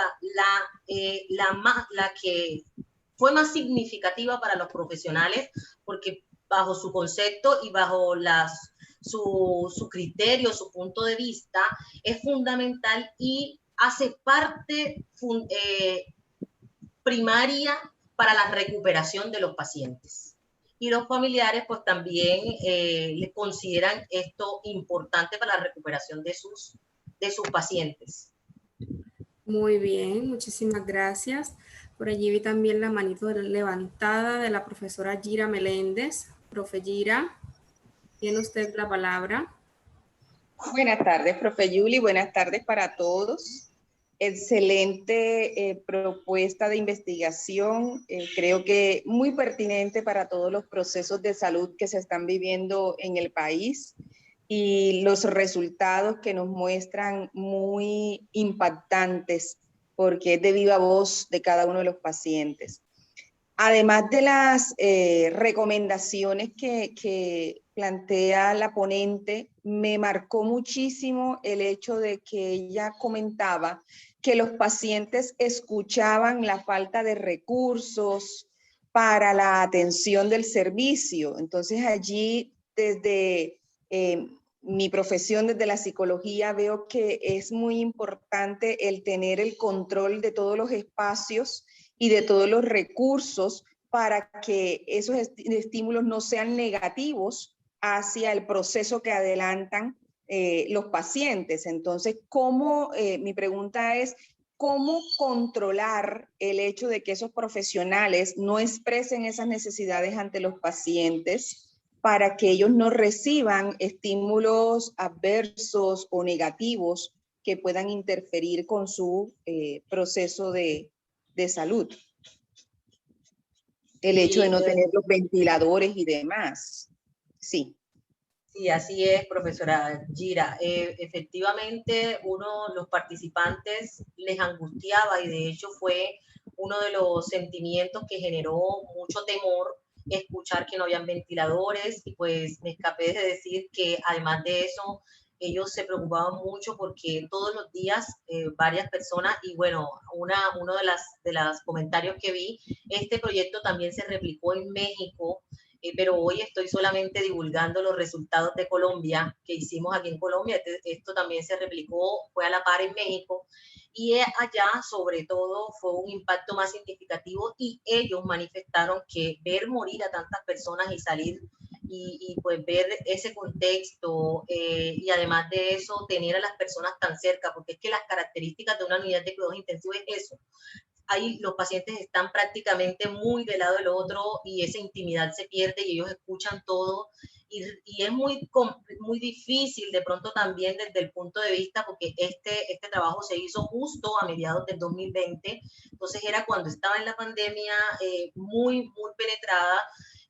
la que fue más significativa para los profesionales, porque bajo su concepto y bajo su criterio, su punto de vista, es fundamental y hace parte primaria para la recuperación de los pacientes. Y los familiares pues también les consideran esto importante para la recuperación de sus pacientes. Muy bien, muchísimas gracias. Por allí vi también la manito levantada de la profesora Gira Meléndez. Profe Gira, tiene usted la palabra. Buenas tardes, profe Yuli. Buenas tardes para todos. Excelente propuesta de investigación. Creo que muy pertinente para todos los procesos de salud que se están viviendo en el país, y los resultados que nos muestran muy impactantes porque es de viva voz de cada uno de los pacientes. Además de las recomendaciones que plantea la ponente, me marcó muchísimo el hecho de que ella comentaba que los pacientes escuchaban la falta de recursos para la atención del servicio. Entonces allí, desde mi profesión, desde la psicología, veo que es muy importante el tener el control de todos los espacios y de todos los recursos para que esos estímulos no sean negativos hacia el proceso que adelantan los pacientes. Entonces, mi pregunta es, ¿cómo controlar el hecho de que esos profesionales no expresen esas necesidades ante los pacientes para que ellos no reciban estímulos adversos o negativos que puedan interferir con su proceso de salud? El hecho de no tener los ventiladores y demás. Sí. Sí, así es, profesora Gira. Efectivamente, los participantes les angustiaba, y de hecho fue uno de los sentimientos que generó mucho temor escuchar que no habían ventiladores, y pues me escapé de decir que además de eso, ellos se preocupaban mucho porque todos los días varias personas, y bueno, uno de los comentarios que vi, este proyecto también se replicó en México, pero hoy estoy solamente divulgando los resultados de Colombia, que hicimos aquí en Colombia. Esto también se replicó, fue a la par en México, Y allá, sobre todo, fue un impacto más significativo y ellos manifestaron que ver morir a tantas personas y salir y pues ver ese contexto y además de eso, tener a las personas tan cerca, porque es que las características de una unidad de cuidados intensivos es eso. Ahí los pacientes están prácticamente muy del lado del otro y esa intimidad se pierde y ellos escuchan todo y es muy difícil de pronto también desde el punto de vista porque este trabajo se hizo justo a mediados del 2020, entonces era cuando estaba en la pandemia muy penetrada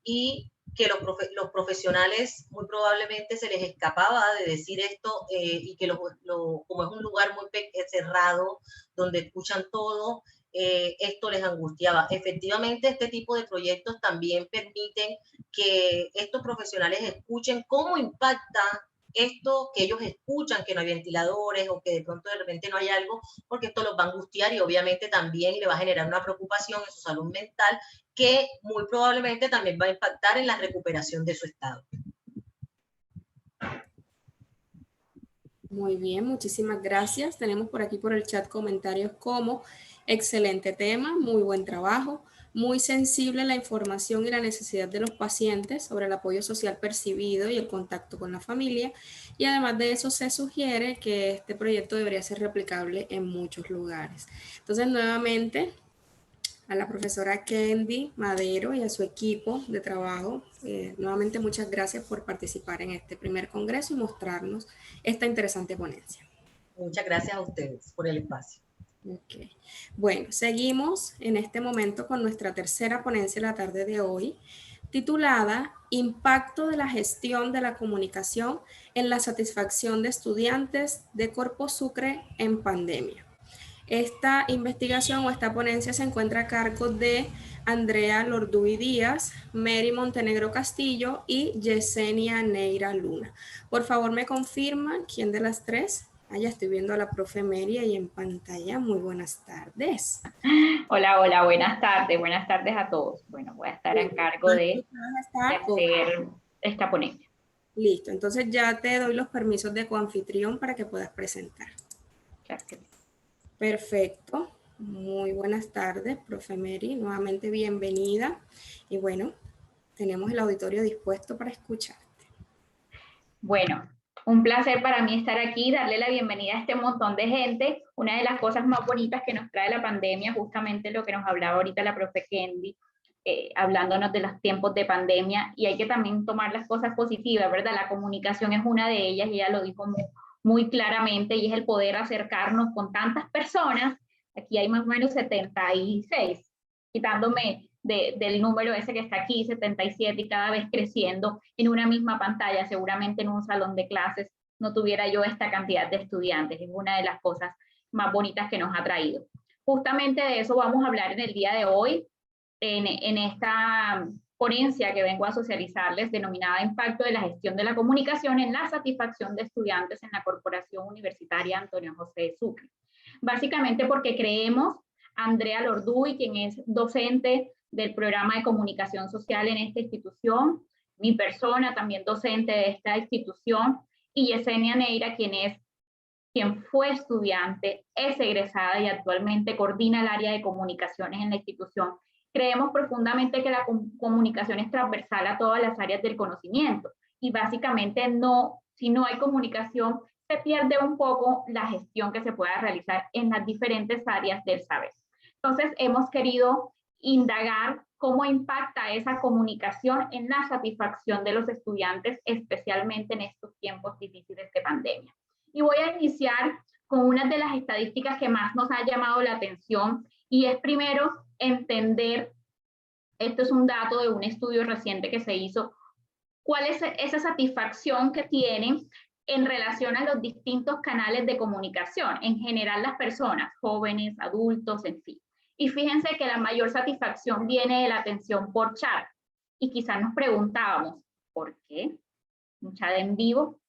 y que los profesionales muy probablemente se les escapaba de decir esto y que como es un lugar muy cerrado donde escuchan todo, esto les angustiaba. Efectivamente, este tipo de proyectos también permiten que estos profesionales escuchen cómo impacta esto que ellos escuchan, que no hay ventiladores o que de pronto de repente no hay algo, porque esto los va a angustiar y obviamente también le va a generar una preocupación en su salud mental que muy probablemente también va a impactar en la recuperación de su estado. Muy bien, muchísimas gracias. Tenemos por aquí por el chat comentarios como excelente tema, muy buen trabajo, muy sensible la información y la necesidad de los pacientes sobre el apoyo social percibido y el contacto con la familia. Y además de eso se sugiere que este proyecto debería ser replicable en muchos lugares. Entonces, nuevamente, a la profesora Kendi Madero y a su equipo de trabajo, nuevamente muchas gracias por participar en este primer congreso y mostrarnos esta interesante ponencia. Muchas gracias a ustedes por el espacio. Okay. Bueno, seguimos en este momento con nuestra tercera ponencia de la tarde de hoy, titulada Impacto de la gestión de la comunicación en la satisfacción de estudiantes de Corpo Sucre en pandemia. Esta investigación o esta ponencia se encuentra a cargo de Andrea Lorduy Díaz, Mary Montenegro Castillo y Yesenia Neira Luna. Por favor, me confirma quién de las tres. Ya estoy viendo a la profe Mary ahí en pantalla. Muy buenas tardes. Hola, hola, buenas tardes a todos. Bueno, voy a estar a cargo de hacer esta ponencia. Listo, entonces ya te doy los permisos de coanfitrión para que puedas presentar. Claro que sí. Perfecto. Muy buenas tardes, profe Mary. Nuevamente bienvenida. Y bueno, tenemos el auditorio dispuesto para escucharte. Bueno, un placer para mí estar aquí, darle la bienvenida a este montón de gente. Una de las cosas más bonitas que nos trae la pandemia, justamente lo que nos hablaba ahorita la profe Kendi, hablándonos de los tiempos de pandemia, y hay que también tomar las cosas positivas, ¿verdad? La comunicación es una de ellas, y ella lo dijo muy claramente, y es el poder acercarnos con tantas personas. Aquí hay más o menos 76, quitándome del número ese que está aquí, 77, y cada vez creciendo en una misma pantalla. Seguramente en un salón de clases no tuviera yo esta cantidad de estudiantes. Es una de las cosas más bonitas que nos ha traído. Justamente de eso vamos a hablar en el día de hoy, en esta ponencia que vengo a socializarles, denominada Impacto de la gestión de la comunicación en la satisfacción de estudiantes en la Corporación Universitaria Antonio José Sucre. Básicamente porque creemos, Andrea Lorduy, quien es docente del programa de comunicación social en esta institución, mi persona también docente de esta institución, y Yesenia Neira, quien fue estudiante, es egresada y actualmente coordina el área de comunicaciones en la institución. Creemos profundamente que la comunicación es transversal a todas las áreas del conocimiento, y básicamente si no hay comunicación, se pierde un poco la gestión que se pueda realizar en las diferentes áreas del saber. Entonces, hemos querido indagar cómo impacta esa comunicación en la satisfacción de los estudiantes, especialmente en estos tiempos difíciles de pandemia. Y voy a iniciar con una de las estadísticas que más nos ha llamado la atención, y es primero entender, esto es un dato de un estudio reciente que se hizo, cuál es esa satisfacción que tienen en relación a los distintos canales de comunicación, en general las personas, jóvenes, adultos, en fin. Y fíjense que la mayor satisfacción viene de la atención por chat. Y quizás nos preguntábamos, ¿por qué? Un chat en vivo.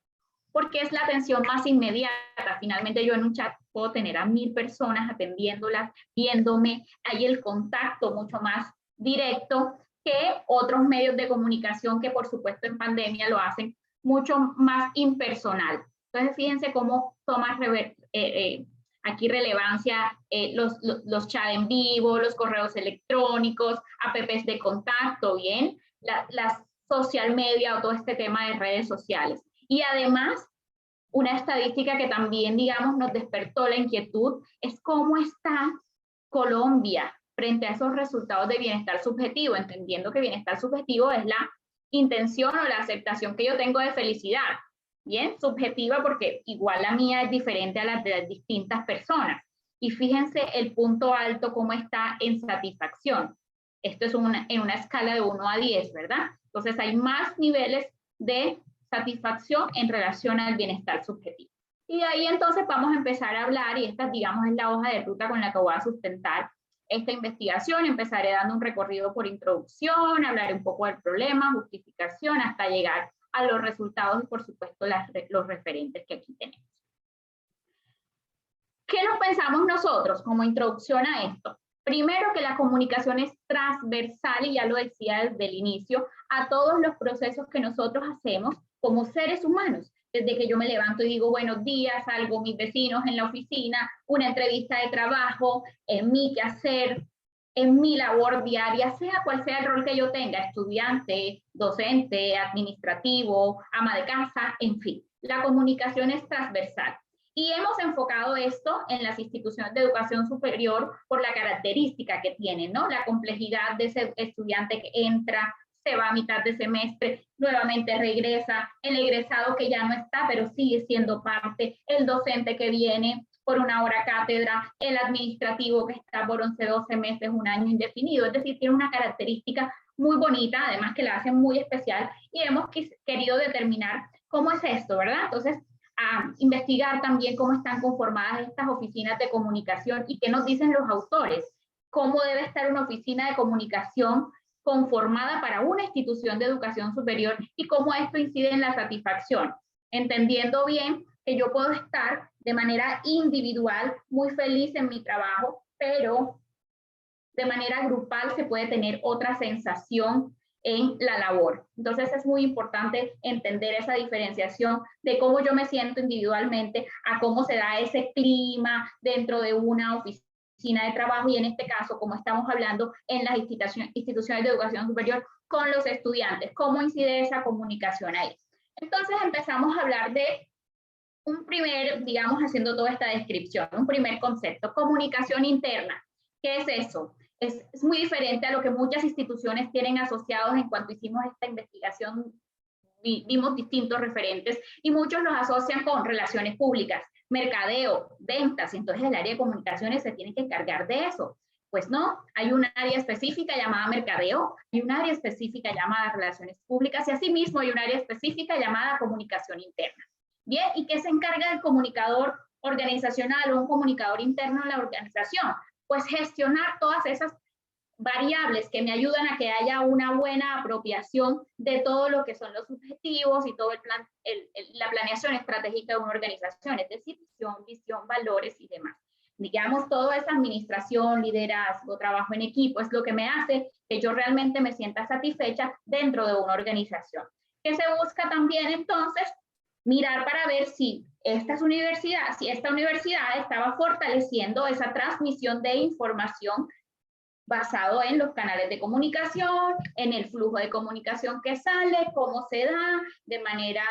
Porque es la atención más inmediata. Finalmente yo en un chat puedo tener a 1000 personas atendiéndolas, viéndome. Hay el contacto mucho más directo que otros medios de comunicación que por supuesto en pandemia lo hacen mucho más impersonal. Entonces fíjense cómo toma aquí relevancia los chat en vivo, los correos electrónicos, apps de contacto, ¿bien? Las social media o todo este tema de redes sociales. Y además, una estadística que también, digamos, nos despertó la inquietud es cómo está Colombia frente a esos resultados de bienestar subjetivo, entendiendo que bienestar subjetivo es la intención o la aceptación que yo tengo de felicidad. Bien, subjetiva porque igual la mía es diferente a la de las distintas personas. Y fíjense el punto alto cómo está en satisfacción. Esto es en una escala de 1 a 10, ¿verdad? Entonces hay más niveles de satisfacción en relación al bienestar subjetivo. Y de ahí entonces vamos a empezar a hablar, y esta, digamos, es la hoja de ruta con la que voy a sustentar esta investigación. Empezaré dando un recorrido por introducción, hablaré un poco del problema, justificación, hasta llegar a los resultados y, por supuesto, los referentes que aquí tenemos. ¿Qué nos pensamos nosotros como introducción a esto? Primero, que la comunicación es transversal, y ya lo decía desde el inicio, a todos los procesos que nosotros hacemos como seres humanos. Desde que yo me levanto y digo buenos días, salgo mis vecinos en la oficina, una entrevista de trabajo, en mi quehacer, en mi labor diaria, sea cual sea el rol que yo tenga, estudiante, docente, administrativo, ama de casa, en fin. La comunicación es transversal. Y hemos enfocado esto en las instituciones de educación superior por la característica que tienen, ¿no? La complejidad de ese estudiante que entra, se va a mitad de semestre, nuevamente regresa, el egresado que ya no está, pero sigue siendo parte, el docente que viene por una hora cátedra, el administrativo que está por 11, 12 meses, un año indefinido. Es decir, tiene una característica muy bonita, además que la hace muy especial, y hemos querido determinar cómo es esto, ¿verdad? Entonces, a investigar también cómo están conformadas estas oficinas de comunicación y qué nos dicen los autores, cómo debe estar una oficina de comunicación conformada para una institución de educación superior y cómo esto incide en la satisfacción, entendiendo bien que yo puedo estar de manera individual muy feliz en mi trabajo, pero de manera grupal se puede tener otra sensación en la labor. Entonces es muy importante entender esa diferenciación de cómo yo me siento individualmente a cómo se da ese clima dentro de una oficina de trabajo, y en este caso, como estamos hablando en las instituciones de educación superior con los estudiantes, cómo incide esa comunicación ahí. Entonces empezamos a hablar de un primer, digamos, haciendo toda esta descripción, un primer concepto, comunicación interna. ¿Qué es eso? Es muy diferente a lo que muchas instituciones tienen asociados. En cuanto hicimos esta investigación, vimos distintos referentes y muchos los asocian con relaciones públicas, mercadeo, ventas, entonces el área de comunicaciones se tiene que encargar de eso. Pues no, hay un área específica llamada mercadeo, hay un área específica llamada relaciones públicas, y asimismo hay un área específica llamada comunicación interna. Bien, ¿y qué se encarga del comunicador organizacional o un comunicador interno en la organización? Pues gestionar todas esas variables que me ayudan a que haya una buena apropiación de todo lo que son los objetivos y todo la planeación estratégica de una organización, es decir, visión, valores y demás. Digamos, toda esa administración, liderazgo, trabajo en equipo es lo que me hace que yo realmente me sienta satisfecha dentro de una organización. ¿Qué se busca también entonces? Mirar para ver si esta universidad estaba fortaleciendo esa transmisión de información basado en los canales de comunicación, en el flujo de comunicación que sale, cómo se da de manera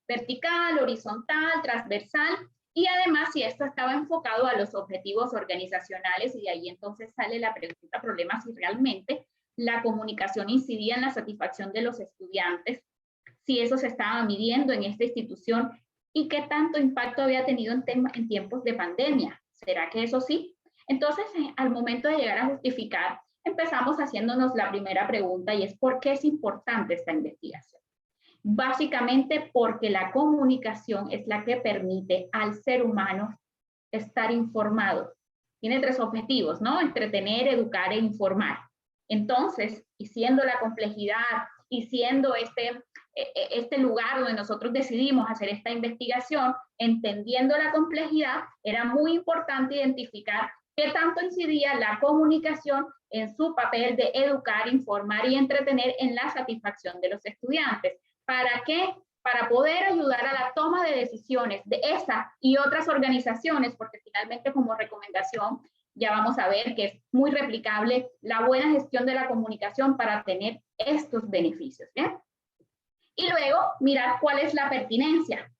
vertical, horizontal, transversal, y además si esto estaba enfocado a los objetivos organizacionales, y de ahí entonces sale la pregunta, problema, si realmente la comunicación incidía en la satisfacción de los estudiantes, si eso se estaba midiendo en esta institución y qué tanto impacto había tenido en tiempos de pandemia. ¿Será que eso sí? Entonces, al momento de llegar a justificar, empezamos haciéndonos la primera pregunta, y es ¿por qué es importante esta investigación? Básicamente porque la comunicación es la que permite al ser humano estar informado. Tiene 3 objetivos, ¿no? Entretener, educar e informar. Entonces, y siendo la complejidad y siendo este lugar donde nosotros decidimos hacer esta investigación, entendiendo la complejidad, era muy importante identificar qué tanto incidía la comunicación en su papel de educar, informar y entretener en la satisfacción de los estudiantes. ¿Para qué? para poder ayudar a la toma de decisiones de esa y otras organizaciones, porque finalmente como recomendación ya vamos a ver que es muy replicable la buena gestión de la comunicación para tener estos beneficios, ¿bien? Y luego mirar cuál es la pertinencia,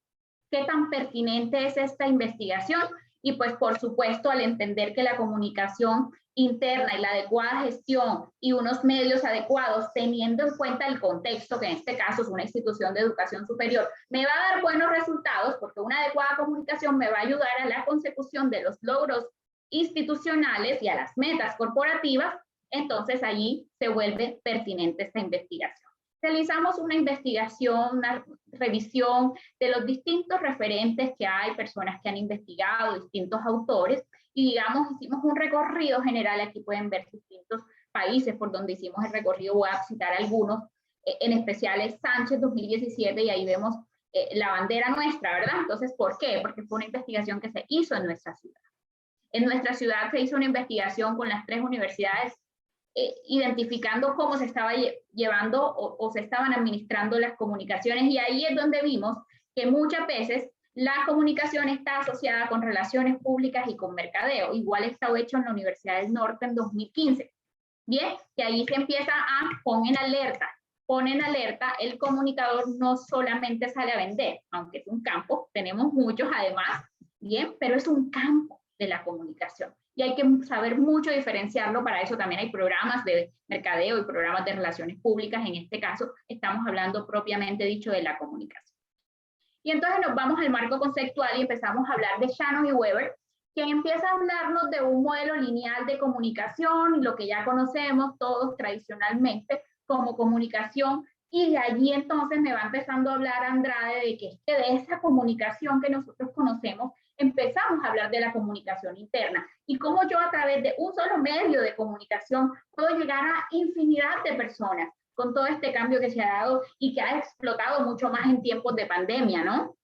qué tan pertinente es esta investigación, y pues por supuesto al entender que la comunicación interna y la adecuada gestión y unos medios adecuados teniendo en cuenta el contexto, que en este caso es una institución de educación superior, me va a dar buenos resultados porque una adecuada comunicación me va a ayudar a la consecución de los logros institucionales y a las metas corporativas, entonces allí se vuelve pertinente esta investigación. Realizamos una investigación, una revisión de los distintos referentes que hay, personas que han investigado, distintos autores, y digamos, hicimos un recorrido general. Aquí pueden ver distintos países por donde hicimos el recorrido, voy a citar algunos, en especial es Sánchez 2017, y ahí vemos la bandera nuestra, ¿verdad? Entonces, ¿por qué? Porque fue una investigación que se hizo en nuestra ciudad. En nuestra ciudad se hizo una investigación con las 3 universidades, identificando cómo se estaba llevando o se estaban administrando las comunicaciones, y ahí es donde vimos que muchas veces la comunicación está asociada con relaciones públicas y con mercadeo. Igual está hecho en la Universidad del Norte en 2015. Bien, que ahí se empieza a poner en alerta, el comunicador no solamente sale a vender, aunque es un campo, tenemos muchos además, bien, pero es un campo de la comunicación. Y hay que saber mucho diferenciarlo. Para eso también hay programas de mercadeo y programas de relaciones públicas. En este caso estamos hablando propiamente dicho de la comunicación. Y entonces nos vamos al marco conceptual y empezamos a hablar de Shannon y Weber, quien empieza a hablarnos de un modelo lineal de comunicación, lo que ya conocemos todos tradicionalmente como comunicación, y de allí entonces me va empezando a hablar Andrade de que de esa comunicación que nosotros conocemos empezamos a hablar de la comunicación interna y cómo yo a través de un solo medio de comunicación puedo llegar a infinidad de personas con todo este cambio que se ha dado y que ha explotado mucho más en tiempos de pandemia, ¿no?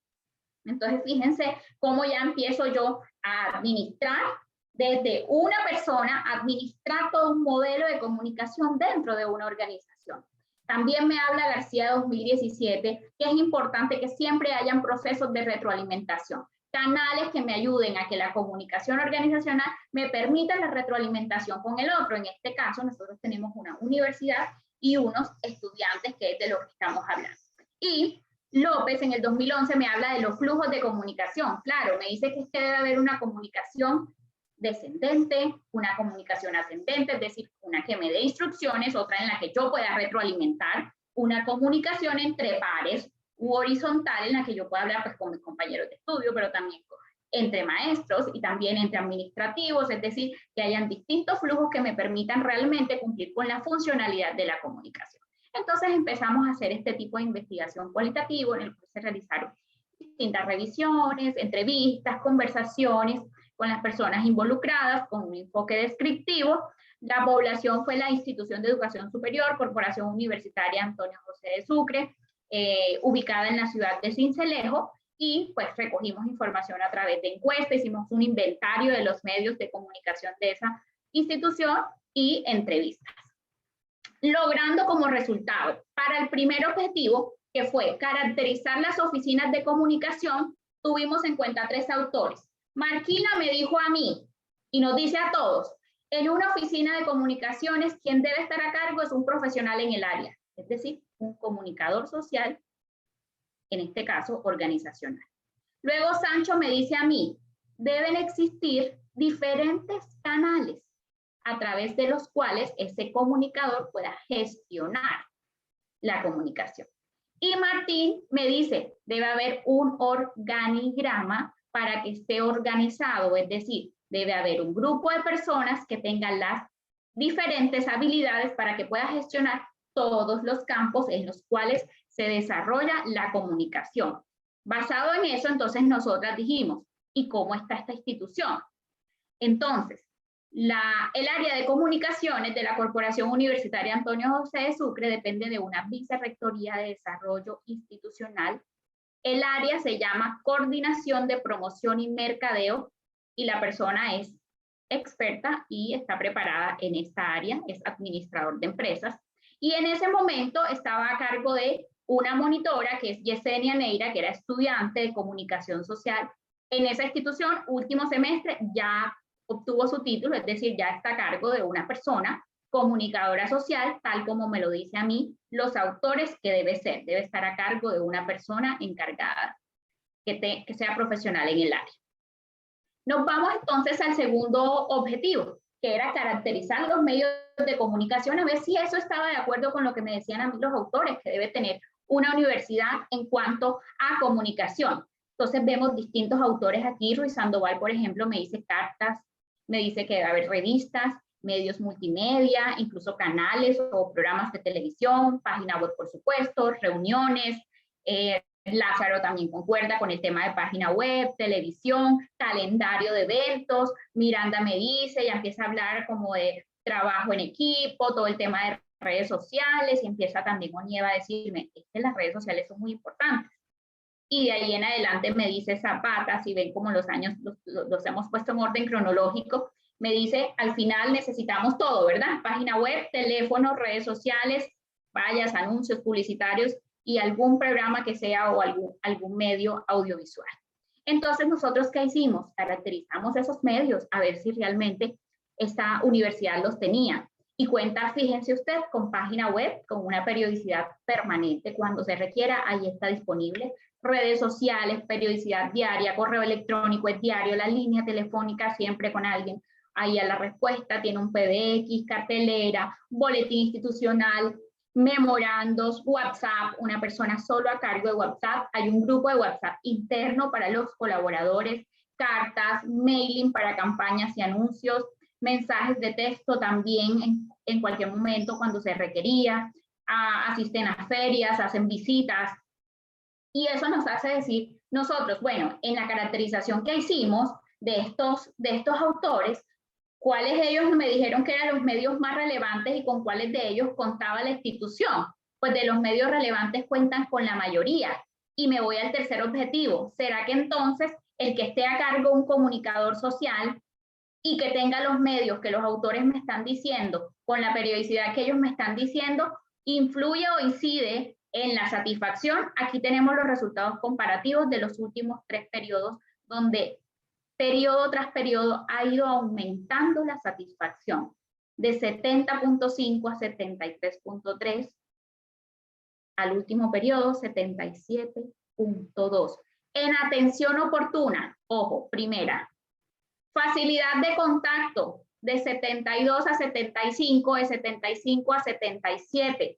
Entonces, fíjense cómo ya empiezo yo a administrar desde una persona, administrar todo un modelo de comunicación dentro de una organización. También me habla García 2017 que es importante que siempre hayan procesos de retroalimentación, canales que me ayuden a que la comunicación organizacional me permita la retroalimentación con el otro. En este caso, nosotros tenemos una universidad y unos estudiantes, que es de lo que estamos hablando. Y López en el 2011 me habla de los flujos de comunicación. Claro, me dice que debe haber una comunicación descendente, una comunicación ascendente, es decir, una que me dé instrucciones, otra en la que yo pueda retroalimentar, una comunicación entre pares u horizontal en la que yo pueda hablar pues con mis compañeros de estudio, pero también entre maestros y también entre administrativos, es decir, que hayan distintos flujos que me permitan realmente cumplir con la funcionalidad de la comunicación. Entonces empezamos a hacer este tipo de investigación cualitativo en el que se realizaron distintas revisiones, entrevistas, conversaciones con las personas involucradas, con un enfoque descriptivo. La población fue la Institución de Educación Superior, Corporación Universitaria Antonio José de Sucre, ubicada en la ciudad de Sincelejo, y pues recogimos información a través de encuestas, hicimos un inventario de los medios de comunicación de esa institución y entrevistas. Logrando como resultado, para el primer objetivo, que fue caracterizar las oficinas de comunicación, tuvimos en cuenta 3 autores. Marquina me dijo a mí, y nos dice a todos, en una oficina de comunicaciones, quien debe estar a cargo es un profesional en el área, es decir, un comunicador social, en este caso organizacional. Luego Sancho me dice a mí, deben existir diferentes canales a través de los cuales ese comunicador pueda gestionar la comunicación. Y Martín me dice, debe haber un organigrama para que esté organizado, es decir, debe haber un grupo de personas que tengan las diferentes habilidades para que pueda gestionar todos los campos en los cuales se desarrolla la comunicación. Basado en eso, entonces nosotras dijimos, ¿y cómo está esta institución? Entonces, el área de comunicaciones de la Corporación Universitaria Antonio José de Sucre depende de una Vicerrectoría de Desarrollo Institucional. El área se llama Coordinación de Promoción y Mercadeo y la persona es experta y está preparada en esta área, es administrador de empresas. Y en ese momento estaba a cargo de una monitora que es Yesenia Neira, que era estudiante de comunicación social en esa institución, último semestre, ya obtuvo su título, es decir, ya está a cargo de una persona comunicadora social, tal como me lo dice a mí, los autores que debe estar a cargo de una persona encargada, que sea profesional en el área. Nos vamos entonces al segundo objetivo, que era caracterizar los medios de comunicación, a ver si eso estaba de acuerdo con lo que me decían a mí los autores, que debe tener una universidad en cuanto a comunicación. Entonces vemos distintos autores aquí. Ruiz Sandoval, por ejemplo, me dice cartas, me dice que debe haber revistas, medios multimedia, incluso canales o programas de televisión, página web, por supuesto, reuniones. Lázaro también concuerda con el tema de página web, televisión, calendario de eventos. Miranda me dice, ya empieza a hablar como de trabajo en equipo, todo el tema de redes sociales, y empieza también Onieva a decirme, es que las redes sociales son muy importantes. Y de ahí en adelante me dice Zapata, si ven como los años los hemos puesto en orden cronológico, me dice, al final necesitamos todo, ¿verdad? Página web, teléfono, redes sociales, vallas, anuncios publicitarios y algún programa que sea o algún medio audiovisual. Entonces, ¿nosotros qué hicimos? Caracterizamos esos medios a ver si realmente esta universidad los tenía. Y cuenta, fíjense usted, con página web, con una periodicidad permanente. Cuando se requiera, ahí está disponible. Redes sociales, periodicidad diaria, correo electrónico es diario, la línea telefónica siempre con alguien. Ahí a la respuesta tiene un PBX, cartelera, boletín institucional, memorandos, WhatsApp, una persona solo a cargo de WhatsApp. Hay un grupo de WhatsApp interno para los colaboradores, cartas, mailing para campañas y anuncios, mensajes de texto también en cualquier momento cuando se requería, asisten a ferias, hacen visitas. Y eso nos hace decir nosotros, bueno, en la caracterización que hicimos de estos autores, ¿cuáles de ellos me dijeron que eran los medios más relevantes y con cuáles de ellos contaba la institución? Pues de los medios relevantes cuentan con la mayoría. Y me voy al tercer objetivo. ¿Será que entonces el que esté a cargo un comunicador social y que tenga los medios que los autores me están diciendo, con la periodicidad que ellos me están diciendo, influye o incide en la satisfacción? Aquí tenemos los resultados comparativos de los últimos 3 periodos, donde periodo tras periodo ha ido aumentando la satisfacción de 70.5 a 73.3, al último periodo 77.2. En atención oportuna, ojo, primera, facilidad de contacto de 72 a 75, de 75 a 77.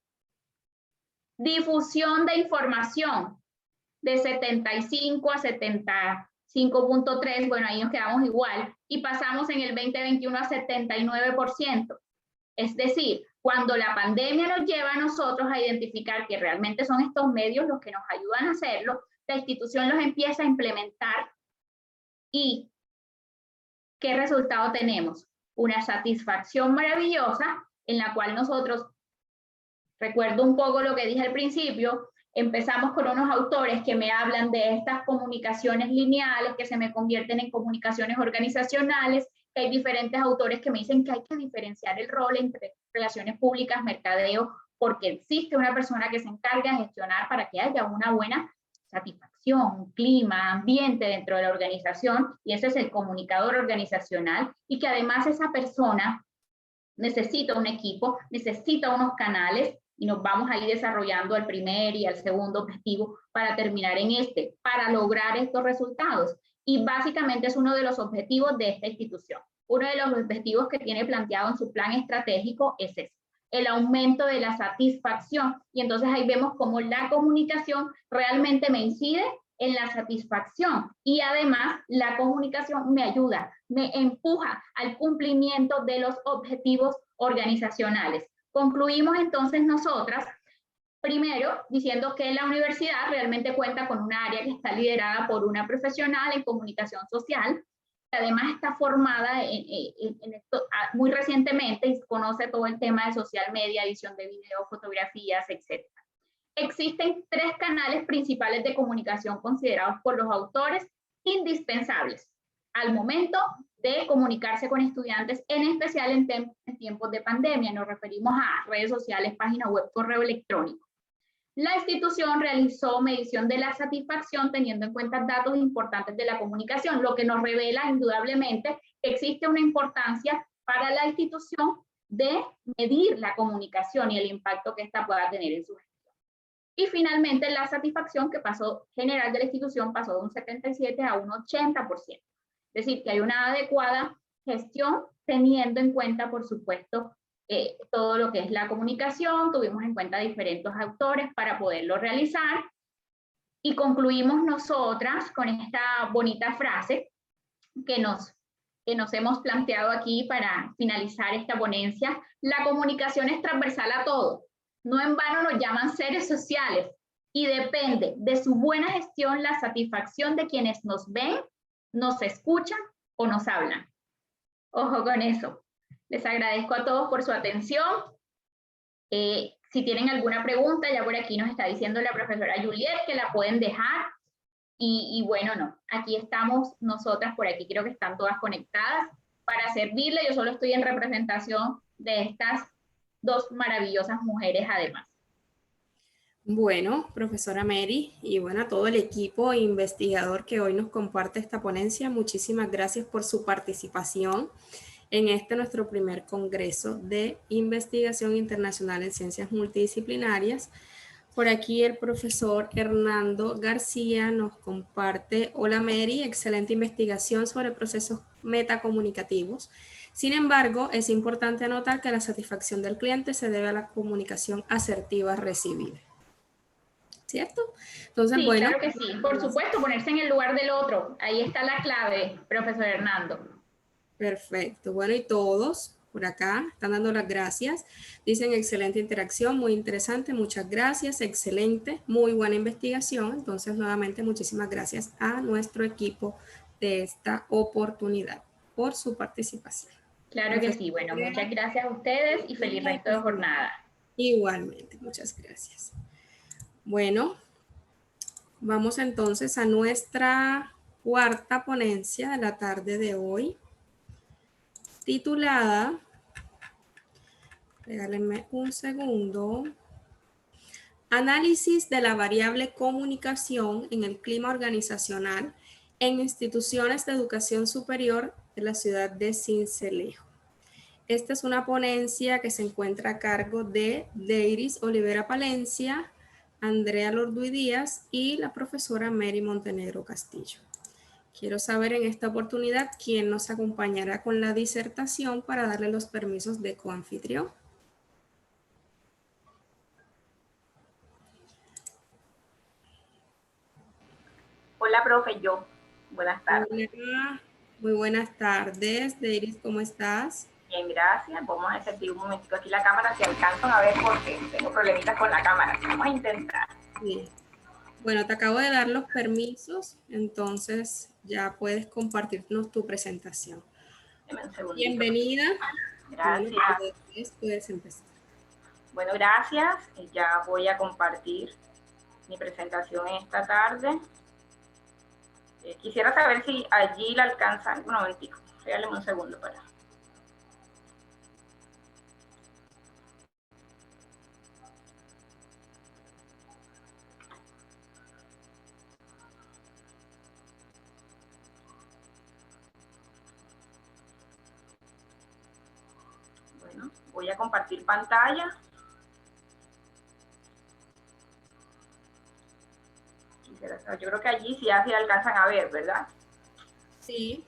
Difusión de información de 75 a 75.3, bueno, ahí nos quedamos igual, y pasamos en el 2021 a 79%. Es decir, cuando la pandemia nos lleva a nosotros a identificar que realmente son estos medios los que nos ayudan a hacerlo, la institución los empieza a implementar. ¿Y qué resultado tenemos? Una satisfacción maravillosa en la cual nosotros, recuerdo un poco lo que dije al principio, empezamos con unos autores que me hablan de estas comunicaciones lineales que se me convierten en comunicaciones organizacionales, que hay diferentes autores que me dicen que hay que diferenciar el rol entre relaciones públicas, mercadeo, porque existe una persona que se encarga de gestionar para que haya una buena satisfacción, clima, ambiente dentro de la organización, y ese es el comunicador organizacional, y que además esa persona necesita un equipo, necesita unos canales, y nos vamos a ir desarrollando el primer y el segundo objetivo para terminar en este, para lograr estos resultados. Y básicamente es uno de los objetivos de esta institución. Uno de los objetivos que tiene planteado en su plan estratégico es ese, el aumento de la satisfacción. Y entonces ahí vemos cómo la comunicación realmente me incide en la satisfacción, y además la comunicación me ayuda, me empuja al cumplimiento de los objetivos organizacionales. Concluimos entonces nosotras, primero, diciendo que la universidad realmente cuenta con un área que está liderada por una profesional en comunicación social, que además está formada en esto muy recientemente y conoce todo el tema de social media, edición de video, fotografías, etc. Existen 3 canales principales de comunicación considerados por los autores indispensables al momento de comunicarse con estudiantes, en especial en tiempos de pandemia. Nos referimos a redes sociales, página web, correo electrónico. la institución realizó medición de la satisfacción teniendo en cuenta datos importantes de la comunicación, lo que nos revela indudablemente que existe una importancia para la institución de medir la comunicación y el impacto que ésta pueda tener en su gestión. Y finalmente la satisfacción que pasó general de la institución pasó de un 77 a un 80%. Es decir, que hay una adecuada gestión teniendo en cuenta, por supuesto, todo lo que es la comunicación. Tuvimos en cuenta diferentes autores para poderlo realizar y concluimos nosotras con esta bonita frase que nos hemos planteado aquí para finalizar esta ponencia. La comunicación es transversal a todo. No en vano nos llaman seres sociales y depende de su buena gestión la satisfacción de quienes nos ven, nos escuchan o nos hablan. Ojo con eso. Les agradezco a todos por su atención. Si tienen alguna pregunta, ya por aquí nos está diciendo la profesora Juliet que la pueden dejar. Y bueno, no, aquí estamos nosotras, por aquí creo que están todas conectadas para servirle. Yo solo estoy en representación de estas dos maravillosas mujeres además. Bueno, profesora Mary, y bueno, a todo el equipo investigador que hoy nos comparte esta ponencia, muchísimas gracias por su participación en nuestro primer Congreso de Investigación Internacional en Ciencias Multidisciplinarias. Por aquí el profesor Hernando García nos comparte: hola Mary, excelente investigación sobre procesos metacomunicativos. Sin embargo, es importante anotar que la satisfacción del cliente se debe a la comunicación asertiva recibida. ¿Cierto? Entonces, sí, bueno. Claro que sí. Por supuesto, ponerse en el lugar del otro. Ahí está la clave, profesor Hernando. Perfecto. Bueno, y todos por acá están dando las gracias. Dicen excelente interacción, muy interesante, muchas gracias, excelente, muy buena investigación. Entonces, nuevamente, muchísimas gracias a nuestro equipo de esta oportunidad por su participación. Claro que sí. Bueno, muchas gracias a ustedes y feliz resto de jornada. Igualmente, muchas gracias. Bueno, vamos entonces a nuestra cuarta ponencia de la tarde de hoy, titulada, regálenme un segundo, Análisis de la variable comunicación en el clima organizacional en instituciones de educación superior de la ciudad de Sincelejo. Esta es una ponencia que se encuentra a cargo de Deiris Olivera Palencia, Andrea Lorduy Díaz y la profesora Mary Montenegro Castillo. Quiero saber en esta oportunidad quién nos acompañará con la disertación para darle los permisos de coanfitrión. Hola, profe, yo. Buenas tardes. Hola, muy buenas tardes. Deiris, ¿cómo estás? Bien, gracias. Vamos a insertar un momentito aquí la cámara, si alcanzan a ver porque tengo problemitas con la cámara. Vamos a intentar. Sí. Bueno, te acabo de dar los permisos, entonces ya puedes compartirnos tu presentación. Deme un segundito. Bienvenida. Gracias. Bueno, puedes empezar. Bueno, gracias. Ya voy a compartir mi presentación esta tarde. Quisiera saber si allí la alcanzan. Un momentico, regálenme un segundo para... Bueno, voy a compartir pantalla. Yo creo que allí sí ya se alcanzan a ver, ¿verdad? Sí.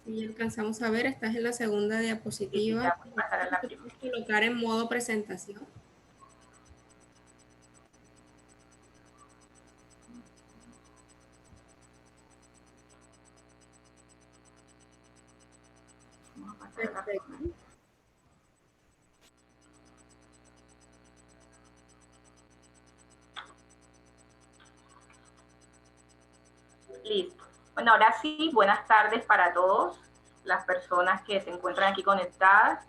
Sí, alcanzamos a ver, estás en la segunda diapositiva. Sí, ya voy a pasar a la primera. Colocar en modo presentación. Perfecto. Listo. Bueno, ahora sí, buenas tardes para todos las personas que se encuentran aquí conectadas.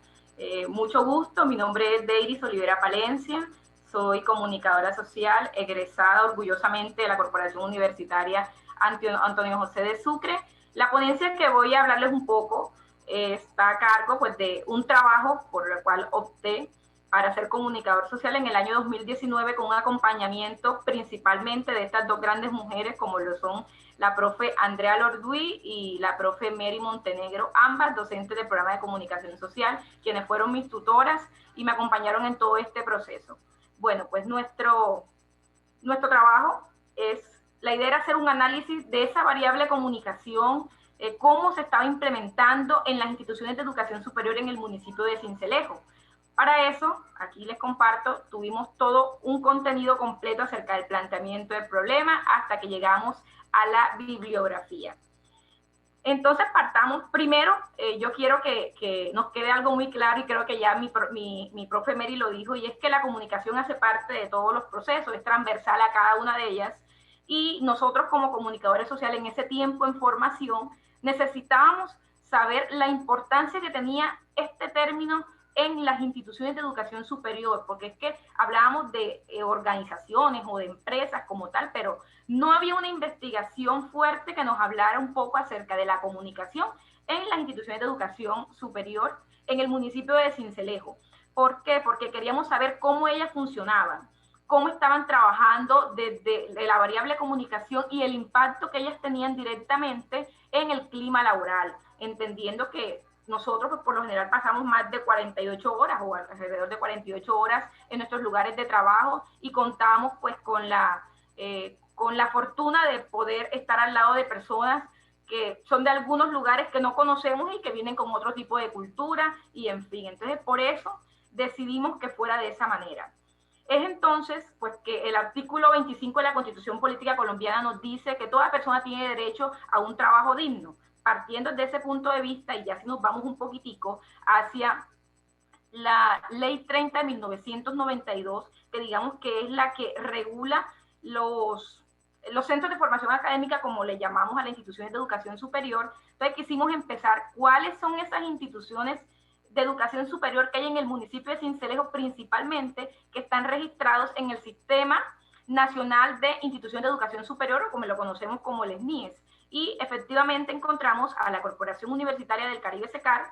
Mucho gusto, mi nombre es Deiris Olivera Palencia, soy comunicadora social, egresada orgullosamente de la Corporación Universitaria Antonio José de Sucre. La ponencia que voy a hablarles un poco está a cargo pues, de un trabajo por el cual opté para ser comunicador social en el año 2019 con un acompañamiento principalmente de estas dos grandes mujeres como lo son la profe Andrea Lorduy y la profe Mary Montenegro, ambas docentes del programa de comunicación social, quienes fueron mis tutoras y me acompañaron en todo este proceso. Bueno, pues nuestro trabajo la idea era hacer un análisis de esa variable comunicación, cómo se estaba implementando en las instituciones de educación superior en el municipio de Sincelejo. Para eso, aquí les comparto, tuvimos todo un contenido completo acerca del planteamiento del problema hasta que llegamos a la bibliografía. Entonces partamos, primero, yo quiero que nos quede algo muy claro y creo que ya mi profe Mary lo dijo, y es que la comunicación hace parte de todos los procesos, es transversal a cada una de ellas, y nosotros como comunicadores sociales en ese tiempo en formación necesitábamos saber la importancia que tenía este término en las instituciones de educación superior, porque es que hablábamos de organizaciones o de empresas como tal, pero no había una investigación fuerte que nos hablara un poco acerca de la comunicación en las instituciones de educación superior en el municipio de Sincelejo. ¿Por qué? Porque queríamos saber cómo ellas funcionaban, cómo estaban trabajando desde la variable comunicación y el impacto que ellas tenían directamente en el clima laboral, entendiendo que nosotros pues, por lo general pasamos más de 48 horas o alrededor de 48 horas en nuestros lugares de trabajo y contamos pues con la fortuna de poder estar al lado de personas que son de algunos lugares que no conocemos y que vienen con otro tipo de cultura y en fin. Entonces por eso decidimos que fuera de esa manera. Es entonces pues que el artículo 25 de la Constitución Política Colombiana nos dice que toda persona tiene derecho a un trabajo digno. Partiendo de ese punto de vista, y ya si nos vamos un poquitico hacia la Ley 30 de 1992, que digamos que es la que regula los centros de formación académica, como le llamamos a las instituciones de educación superior. Entonces quisimos empezar, ¿cuáles son esas instituciones de educación superior que hay en el municipio de Sincelejo principalmente, que están registrados en el Sistema Nacional de Instituciones de Educación Superior, o como lo conocemos como el SNIES? Y efectivamente encontramos a la Corporación Universitaria del Caribe SECAR,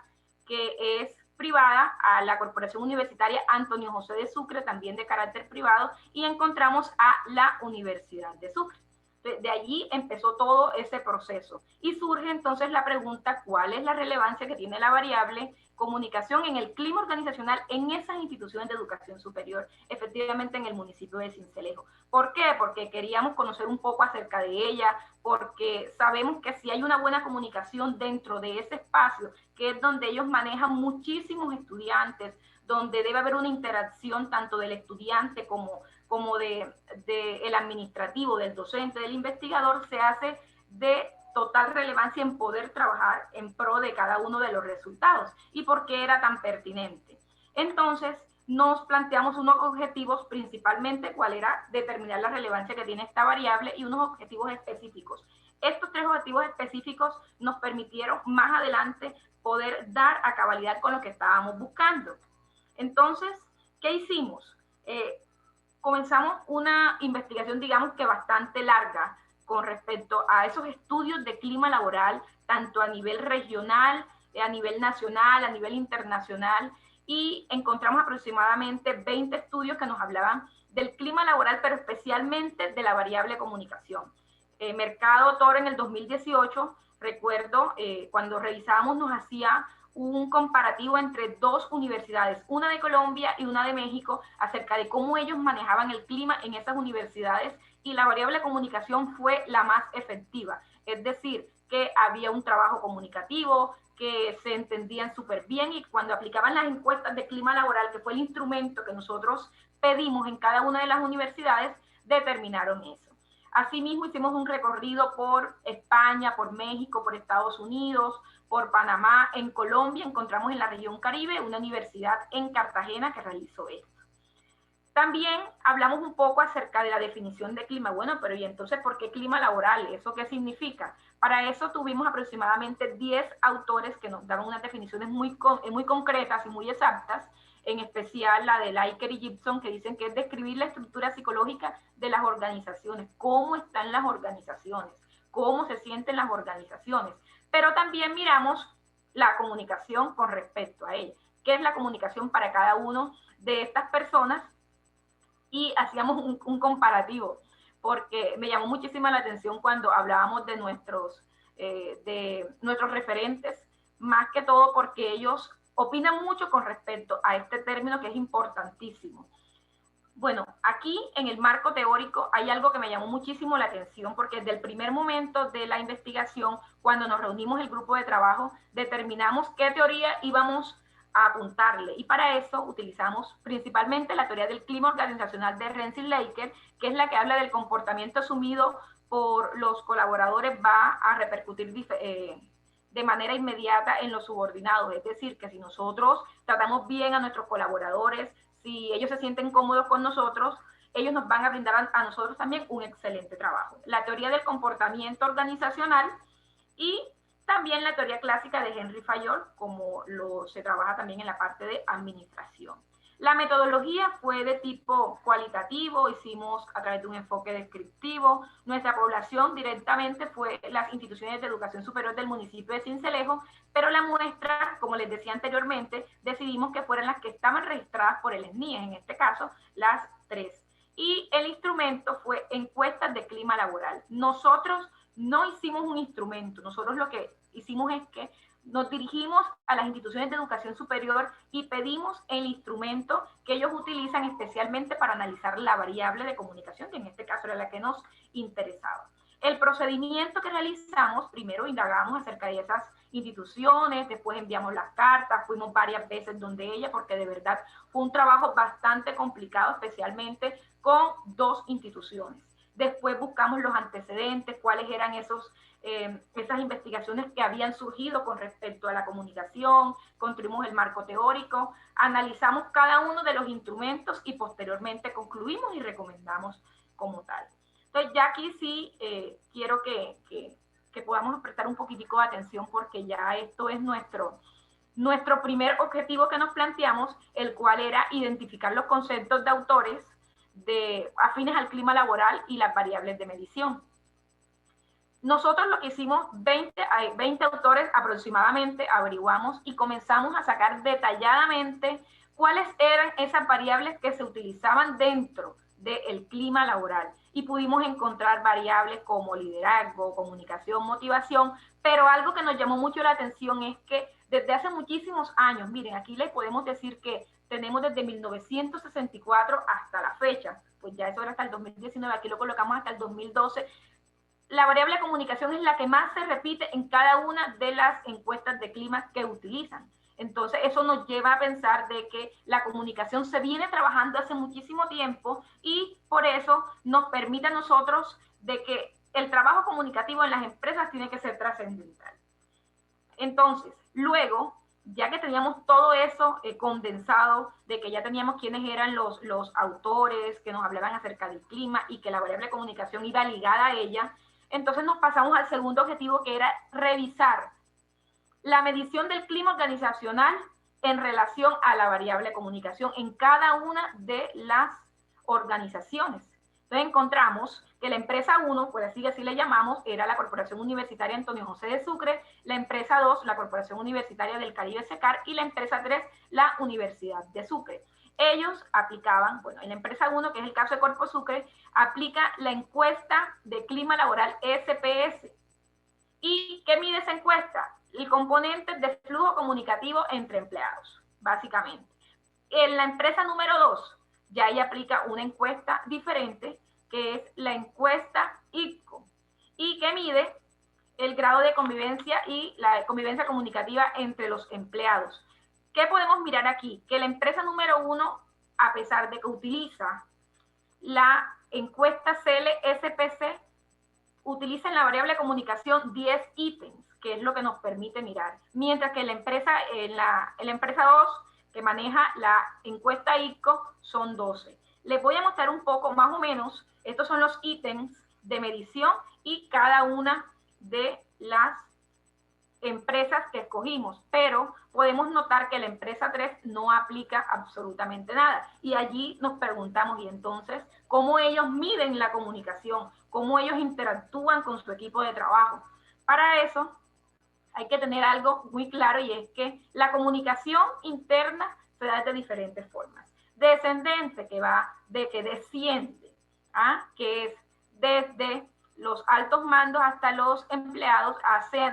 que es privada, a la Corporación Universitaria Antonio José de Sucre, también de carácter privado, y encontramos a la Universidad de Sucre. De allí empezó todo ese proceso. Y surge entonces la pregunta, ¿cuál es la relevancia que tiene la variable comunicación en el clima organizacional en esas instituciones de educación superior, efectivamente en el municipio de Sincelejo? ¿Por qué? Porque queríamos conocer un poco acerca de ella, porque sabemos que si hay una buena comunicación dentro de ese espacio, que es donde ellos manejan muchísimos estudiantes, donde debe haber una interacción tanto del estudiante como del administrativo, del docente, del investigador, se hace de total relevancia en poder trabajar en pro de cada uno de los resultados. ¿Y por qué era tan pertinente? Entonces, nos planteamos unos objetivos, principalmente cuál era determinar la relevancia que tiene esta variable y unos objetivos específicos. Estos 3 objetivos específicos nos permitieron más adelante poder dar a cabalidad con lo que estábamos buscando. Entonces, ¿qué hicimos? Comenzamos una investigación, digamos que bastante larga, con respecto a esos estudios de clima laboral, tanto a nivel regional, a nivel nacional, a nivel internacional, y encontramos aproximadamente 20 estudios que nos hablaban del clima laboral, pero especialmente de la variable comunicación. Mercado Toro en el 2018, recuerdo, cuando revisábamos nos hacía un comparativo entre 2 universidades, una de Colombia y una de México, acerca de cómo ellos manejaban el clima en esas universidades, y la variable comunicación fue la más efectiva. Es decir, que había un trabajo comunicativo, que se entendían súper bien, y cuando aplicaban las encuestas de clima laboral, que fue el instrumento que nosotros pedimos en cada una de las universidades, determinaron eso. Asimismo, hicimos un recorrido por España, por México, por Estados Unidos, por Panamá. En Colombia encontramos en la región Caribe una universidad en Cartagena que realizó esto. También hablamos un poco acerca de la definición de clima. Bueno, pero ¿y entonces por qué clima laboral? ¿Eso qué significa? Para eso tuvimos aproximadamente 10 autores que nos daban unas definiciones muy concretas y muy exactas, en especial la de Laiker y Gibson, que dicen que es describir la estructura psicológica de las organizaciones, cómo están las organizaciones, cómo se sienten las organizaciones. Pero también miramos la comunicación con respecto a ella. qué es la comunicación para cada uno de estas personas y hacíamos un comparativo, porque me llamó muchísima la atención cuando hablábamos de nuestros referentes, más que todo porque ellos opinan mucho con respecto a este término que es importantísimo. Bueno, aquí en el marco teórico hay algo que me llamó muchísimo la atención, porque desde el primer momento de la investigación, cuando nos reunimos el grupo de trabajo, determinamos qué teoría íbamos a apuntarle, y para eso utilizamos principalmente la teoría del clima organizacional de Rensselaer, que es la que habla del comportamiento asumido por los colaboradores va a repercutir de manera inmediata en los subordinados. Es decir, que si nosotros tratamos bien a nuestros colaboradores, si ellos se sienten cómodos con nosotros, ellos nos van a brindar a nosotros también un excelente trabajo. La teoría del comportamiento organizacional y también la teoría clásica de Henry Fayol, como se trabaja también en la parte de administración. La metodología fue de tipo cualitativo, hicimos a través de un enfoque descriptivo. Nuestra población directamente fue las instituciones de educación superior del municipio de Sincelejo, pero la muestra, como les decía anteriormente, decidimos que fueran las que estaban registradas por el SNIE, en este caso las 3. Y el instrumento fue encuestas de clima laboral. Nosotros no hicimos un instrumento, nosotros lo que hicimos es que nos dirigimos a las instituciones de educación superior y pedimos el instrumento que ellos utilizan especialmente para analizar la variable de comunicación, que en este caso era la que nos interesaba. El procedimiento que realizamos, primero indagamos acerca de esas instituciones, después enviamos las cartas, fuimos varias veces donde ella, porque de verdad fue un trabajo bastante complicado, especialmente con 2 instituciones. Después buscamos los antecedentes, cuáles eran esas investigaciones que habían surgido con respecto a la comunicación, construimos el marco teórico, analizamos cada uno de los instrumentos y posteriormente concluimos y recomendamos como tal. Entonces ya aquí sí quiero que podamos prestar un poquitico de atención, porque ya esto es nuestro primer objetivo que nos planteamos, el cual era identificar los conceptos de autores afines al clima laboral y las variables de medición. Nosotros lo que hicimos, 20 autores aproximadamente, averiguamos y comenzamos a sacar detalladamente cuáles eran esas variables que se utilizaban dentro del clima laboral. Y pudimos encontrar variables como liderazgo, comunicación, motivación, pero algo que nos llamó mucho la atención es que desde hace muchísimos años, miren, aquí les podemos decir que tenemos desde 1964 hasta la fecha, pues ya eso era hasta el 2019, aquí lo colocamos hasta el 2012, la variable de comunicación es la que más se repite en cada una de las encuestas de clima que utilizan. Entonces, eso nos lleva a pensar de que la comunicación se viene trabajando hace muchísimo tiempo y por eso nos permite a nosotros de que el trabajo comunicativo en las empresas tiene que ser trascendental. Entonces, luego, ya que teníamos todo eso condensado, de que ya teníamos quiénes eran los autores que nos hablaban acerca del clima y que la variable de comunicación iba ligada a ella, entonces nos pasamos al segundo objetivo, que era revisar la medición del clima organizacional en relación a la variable de comunicación en cada una de las organizaciones. Entonces encontramos que la empresa 1, pues así le llamamos, era la Corporación Universitaria Antonio José de Sucre, la empresa 2, la Corporación Universitaria del Caribe SECAR, y la empresa 3, la Universidad de Sucre. Ellos aplicaban, bueno, en la empresa 1, que es el caso de Corpo Sucre, aplica la encuesta de clima laboral SPS. ¿Y qué mide esa encuesta? El componente de flujo comunicativo entre empleados, básicamente. En la empresa número 2, ya ella aplica una encuesta diferente, que es la encuesta ICCO, y que mide el grado de convivencia y la convivencia comunicativa entre los empleados. ¿Qué podemos mirar aquí? Que la empresa número 1, a pesar de que utiliza la encuesta CLSPC, utiliza en la variable de comunicación 10 ítems, que es lo que nos permite mirar. Mientras que la empresa 2, que maneja la encuesta ICCO, son 12. Les voy a mostrar un poco, más o menos, estos son los ítems de medición y cada una de las empresas que escogimos, pero podemos notar que la empresa 3 no aplica absolutamente nada. Y allí nos preguntamos, y entonces, ¿cómo ellos miden la comunicación? ¿Cómo ellos interactúan con su equipo de trabajo? Para eso, hay que tener algo muy claro, y es que la comunicación interna se da de diferentes formas. Descendente, que va de que desciende, que es desde los altos mandos hasta los empleados,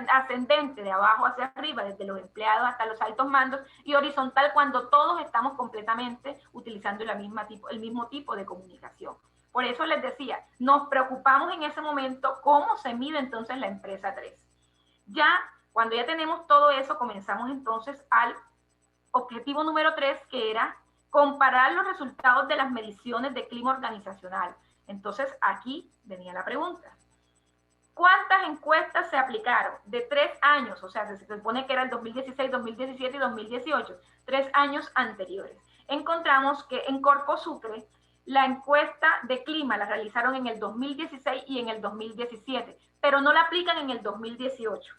ascendente, de abajo hacia arriba, desde los empleados hasta los altos mandos, y horizontal cuando todos estamos completamente utilizando el mismo tipo de comunicación. Por eso les decía, nos preocupamos en ese momento cómo se mide entonces la empresa 3. Ya, cuando ya tenemos todo eso, comenzamos entonces al objetivo número 3, que era comparar los resultados de las mediciones de clima organizacional. Entonces, aquí venía la pregunta. ¿Cuántas encuestas se aplicaron de 3 años? O sea, se supone que era el 2016, 2017 y 2018, 3 años anteriores. Encontramos que en Corpo Sucre, la encuesta de clima la realizaron en el 2016 y en el 2017, pero no la aplican en el 2018.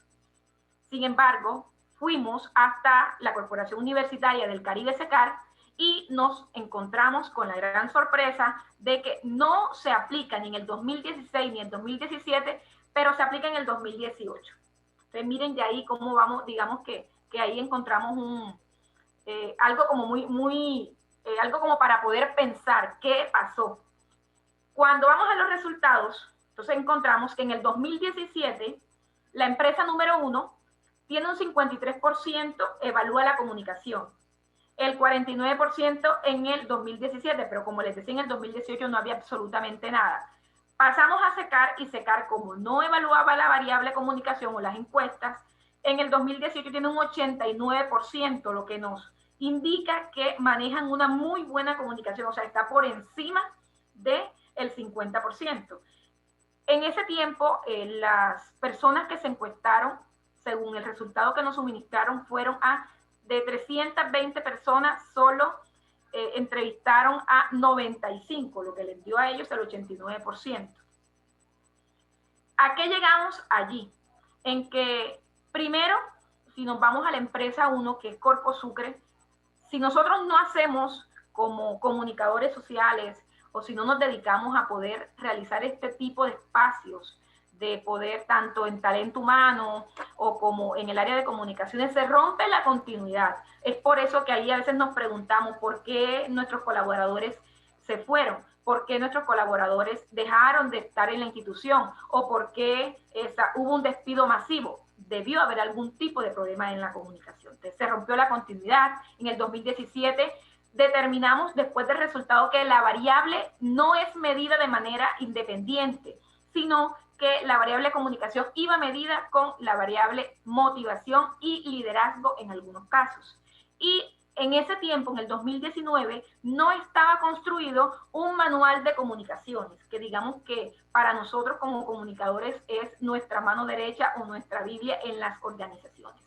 Sin embargo, fuimos hasta la Corporación Universitaria del Caribe SECAR y nos encontramos con la gran sorpresa de que no se aplica ni en el 2016 ni en el 2017, pero se aplica en el 2018. Entonces miren de ahí cómo vamos, digamos que ahí encontramos algo como algo como para poder pensar qué pasó. Cuando vamos a los resultados, entonces encontramos que en el 2017 la empresa número 1 tiene un 53% evalúa la comunicación, el 49% en el 2017, pero como les decía, en el 2018 no había absolutamente nada. Pasamos a SECAR, y SECAR, como no evaluaba la variable comunicación o las encuestas, en el 2018 tiene un 89%, lo que nos indica que manejan una muy buena comunicación, o sea, está por encima del 50%. En ese tiempo, las personas que se encuestaron, según el resultado que nos suministraron, fueron de 320 personas, solo entrevistaron a 95, lo que les dio a ellos el 89%. ¿A qué llegamos allí? En que, primero, si nos vamos a la empresa 1, que es Corpo Sucre, si nosotros no hacemos como comunicadores sociales, o si no nos dedicamos a poder realizar este tipo de espacios, de poder, tanto en talento humano o como en el área de comunicaciones, se rompe la continuidad. Es por eso que ahí a veces nos preguntamos por qué nuestros colaboradores se fueron, por qué nuestros colaboradores dejaron de estar en la institución, o por qué hubo un despido masivo. Debió haber algún tipo de problema en la comunicación. Entonces, se rompió la continuidad. En el 2017 determinamos, después del resultado, que la variable no es medida de manera independiente, sino que la variable comunicación iba medida con la variable motivación y liderazgo en algunos casos. Y en ese tiempo, en el 2019, no estaba construido un manual de comunicaciones, que digamos que para nosotros como comunicadores es nuestra mano derecha o nuestra Biblia en las organizaciones.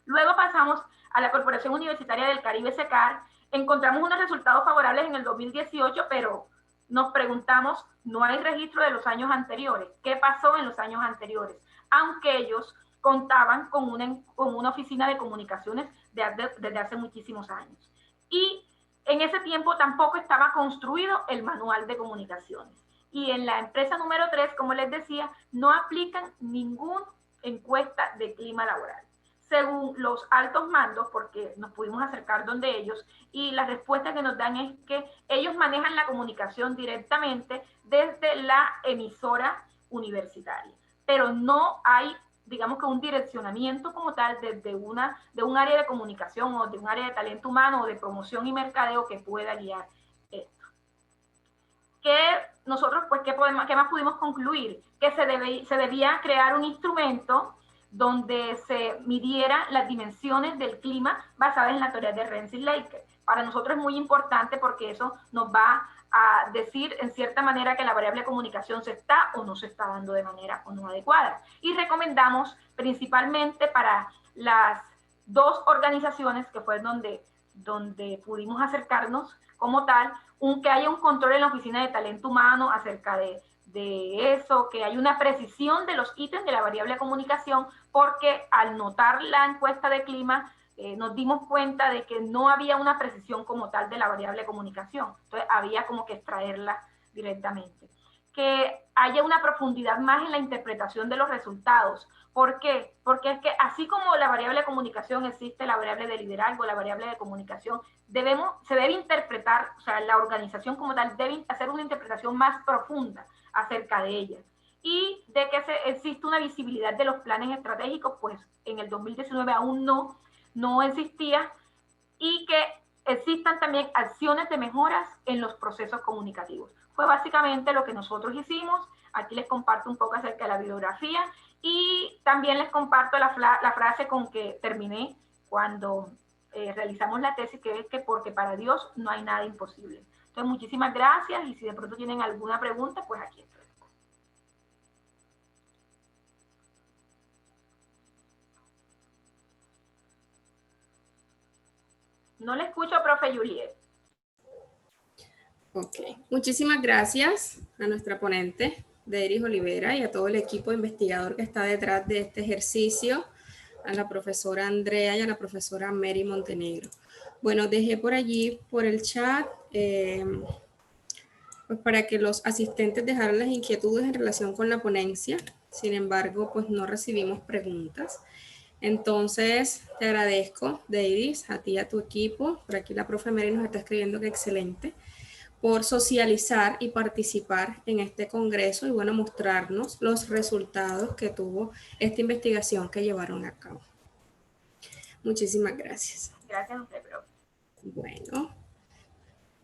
Luego pasamos a la Corporación Universitaria del Caribe SECAR. Encontramos unos resultados favorables en el 2018, pero nos preguntamos, no hay registro de los años anteriores. ¿Qué pasó en los años anteriores? Aunque ellos contaban con una oficina de comunicaciones desde hace muchísimos años. Y en ese tiempo tampoco estaba construido el manual de comunicaciones. Y en la empresa número 3, como les decía, no aplican ninguna encuesta de clima laboral. Según los altos mandos, porque nos pudimos acercar donde ellos, y la respuesta que nos dan es que ellos manejan la comunicación directamente desde la emisora universitaria, pero no hay, digamos que un direccionamiento como tal desde de un área de comunicación o de un área de talento humano o de promoción y mercadeo que pueda guiar esto. Que nosotros, pues, ¿qué más pudimos concluir? Que se debía crear un instrumento donde se midieran las dimensiones del clima basadas en la teoría de Rensselaer. Para nosotros es muy importante porque eso nos va a decir en cierta manera que la variable de comunicación se está o no se está dando de manera o no adecuada. Y recomendamos principalmente para las 2 organizaciones que fue donde pudimos acercarnos como tal, que haya un control en la oficina de talento humano acerca de eso, que hay una precisión de los ítems de la variable de comunicación, porque al notar la encuesta de clima nos dimos cuenta de que no había una precisión como tal de la variable de comunicación. Entonces había como que extraerla directamente. que haya una profundidad más en la interpretación de los resultados. ¿Por qué? Porque es que así como la variable de comunicación existe, la variable de liderazgo, la variable de comunicación, se debe interpretar, o sea, la organización como tal debe hacer una interpretación más profunda acerca de ellas. Y de que existe una visibilidad de los planes estratégicos, pues en el 2019 aún no existía, y que existan también acciones de mejoras en los procesos comunicativos. Fue básicamente lo que nosotros hicimos. Aquí les comparto un poco acerca de la bibliografía y también les comparto la frase con que terminé cuando realizamos la tesis, que es que porque para Dios no hay nada imposible. Entonces, muchísimas gracias y si de pronto tienen alguna pregunta, pues aquí estoy. No le escucho, profe Juliet. Ok, muchísimas gracias a nuestra ponente, Deiris Olivera, y a todo el equipo investigador que está detrás de este ejercicio, a la profesora Andrea y a la profesora Mary Montenegro. Bueno, dejé por allí, por el chat, pues para que los asistentes dejaran las inquietudes en relación con la ponencia. Sin embargo, pues no recibimos preguntas. Entonces, te agradezco, Deiris, a ti y a tu equipo. Por aquí la profe Mary nos está escribiendo que excelente, por socializar y participar en este congreso y bueno, mostrarnos los resultados que tuvo esta investigación que llevaron a cabo. Muchísimas gracias. Gracias a usted, profe.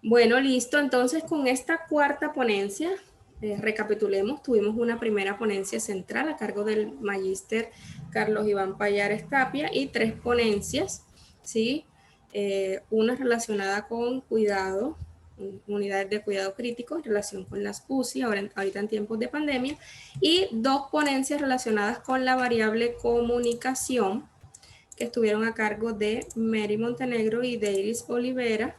Bueno, listo. Entonces, con esta cuarta ponencia, recapitulemos, tuvimos una primera ponencia central a cargo del magíster Carlos Iván Payares Tapia y 3 ponencias, ¿sí? Una relacionada con cuidado, unidades de cuidado crítico en relación con las UCI, ahorita en tiempos de pandemia, y 2 ponencias relacionadas con la variable comunicación, que estuvieron a cargo de Mary Montenegro y Deiris Olivera,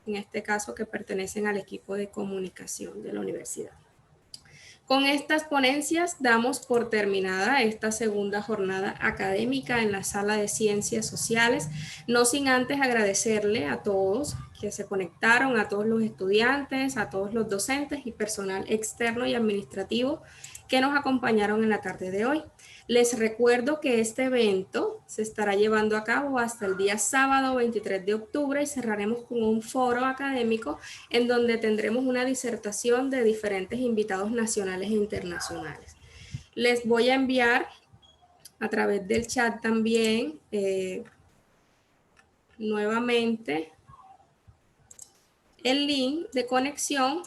en este caso que pertenecen al equipo de comunicación de la universidad. Con estas ponencias damos por terminada esta segunda jornada académica en la Sala de Ciencias Sociales, no sin antes agradecerle a todos que se conectaron, a todos los estudiantes, a todos los docentes y personal externo y administrativo que nos acompañaron en la tarde de hoy. Les recuerdo que este evento se estará llevando a cabo hasta el día sábado 23 de octubre y cerraremos con un foro académico en donde tendremos una disertación de diferentes invitados nacionales e internacionales. Les voy a enviar a través del chat también nuevamente el link de conexión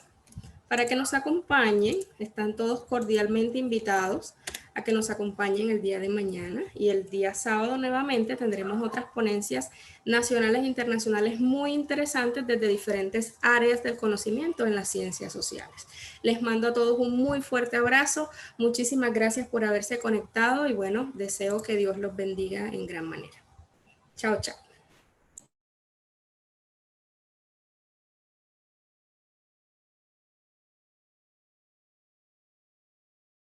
para que nos acompañen. Están todos cordialmente invitados a que nos acompañen el día de mañana y el día sábado nuevamente tendremos otras ponencias nacionales e internacionales muy interesantes desde diferentes áreas del conocimiento en las ciencias sociales. Les mando a todos un muy fuerte abrazo, muchísimas gracias por haberse conectado y bueno, deseo que Dios los bendiga en gran manera. Chao, chao.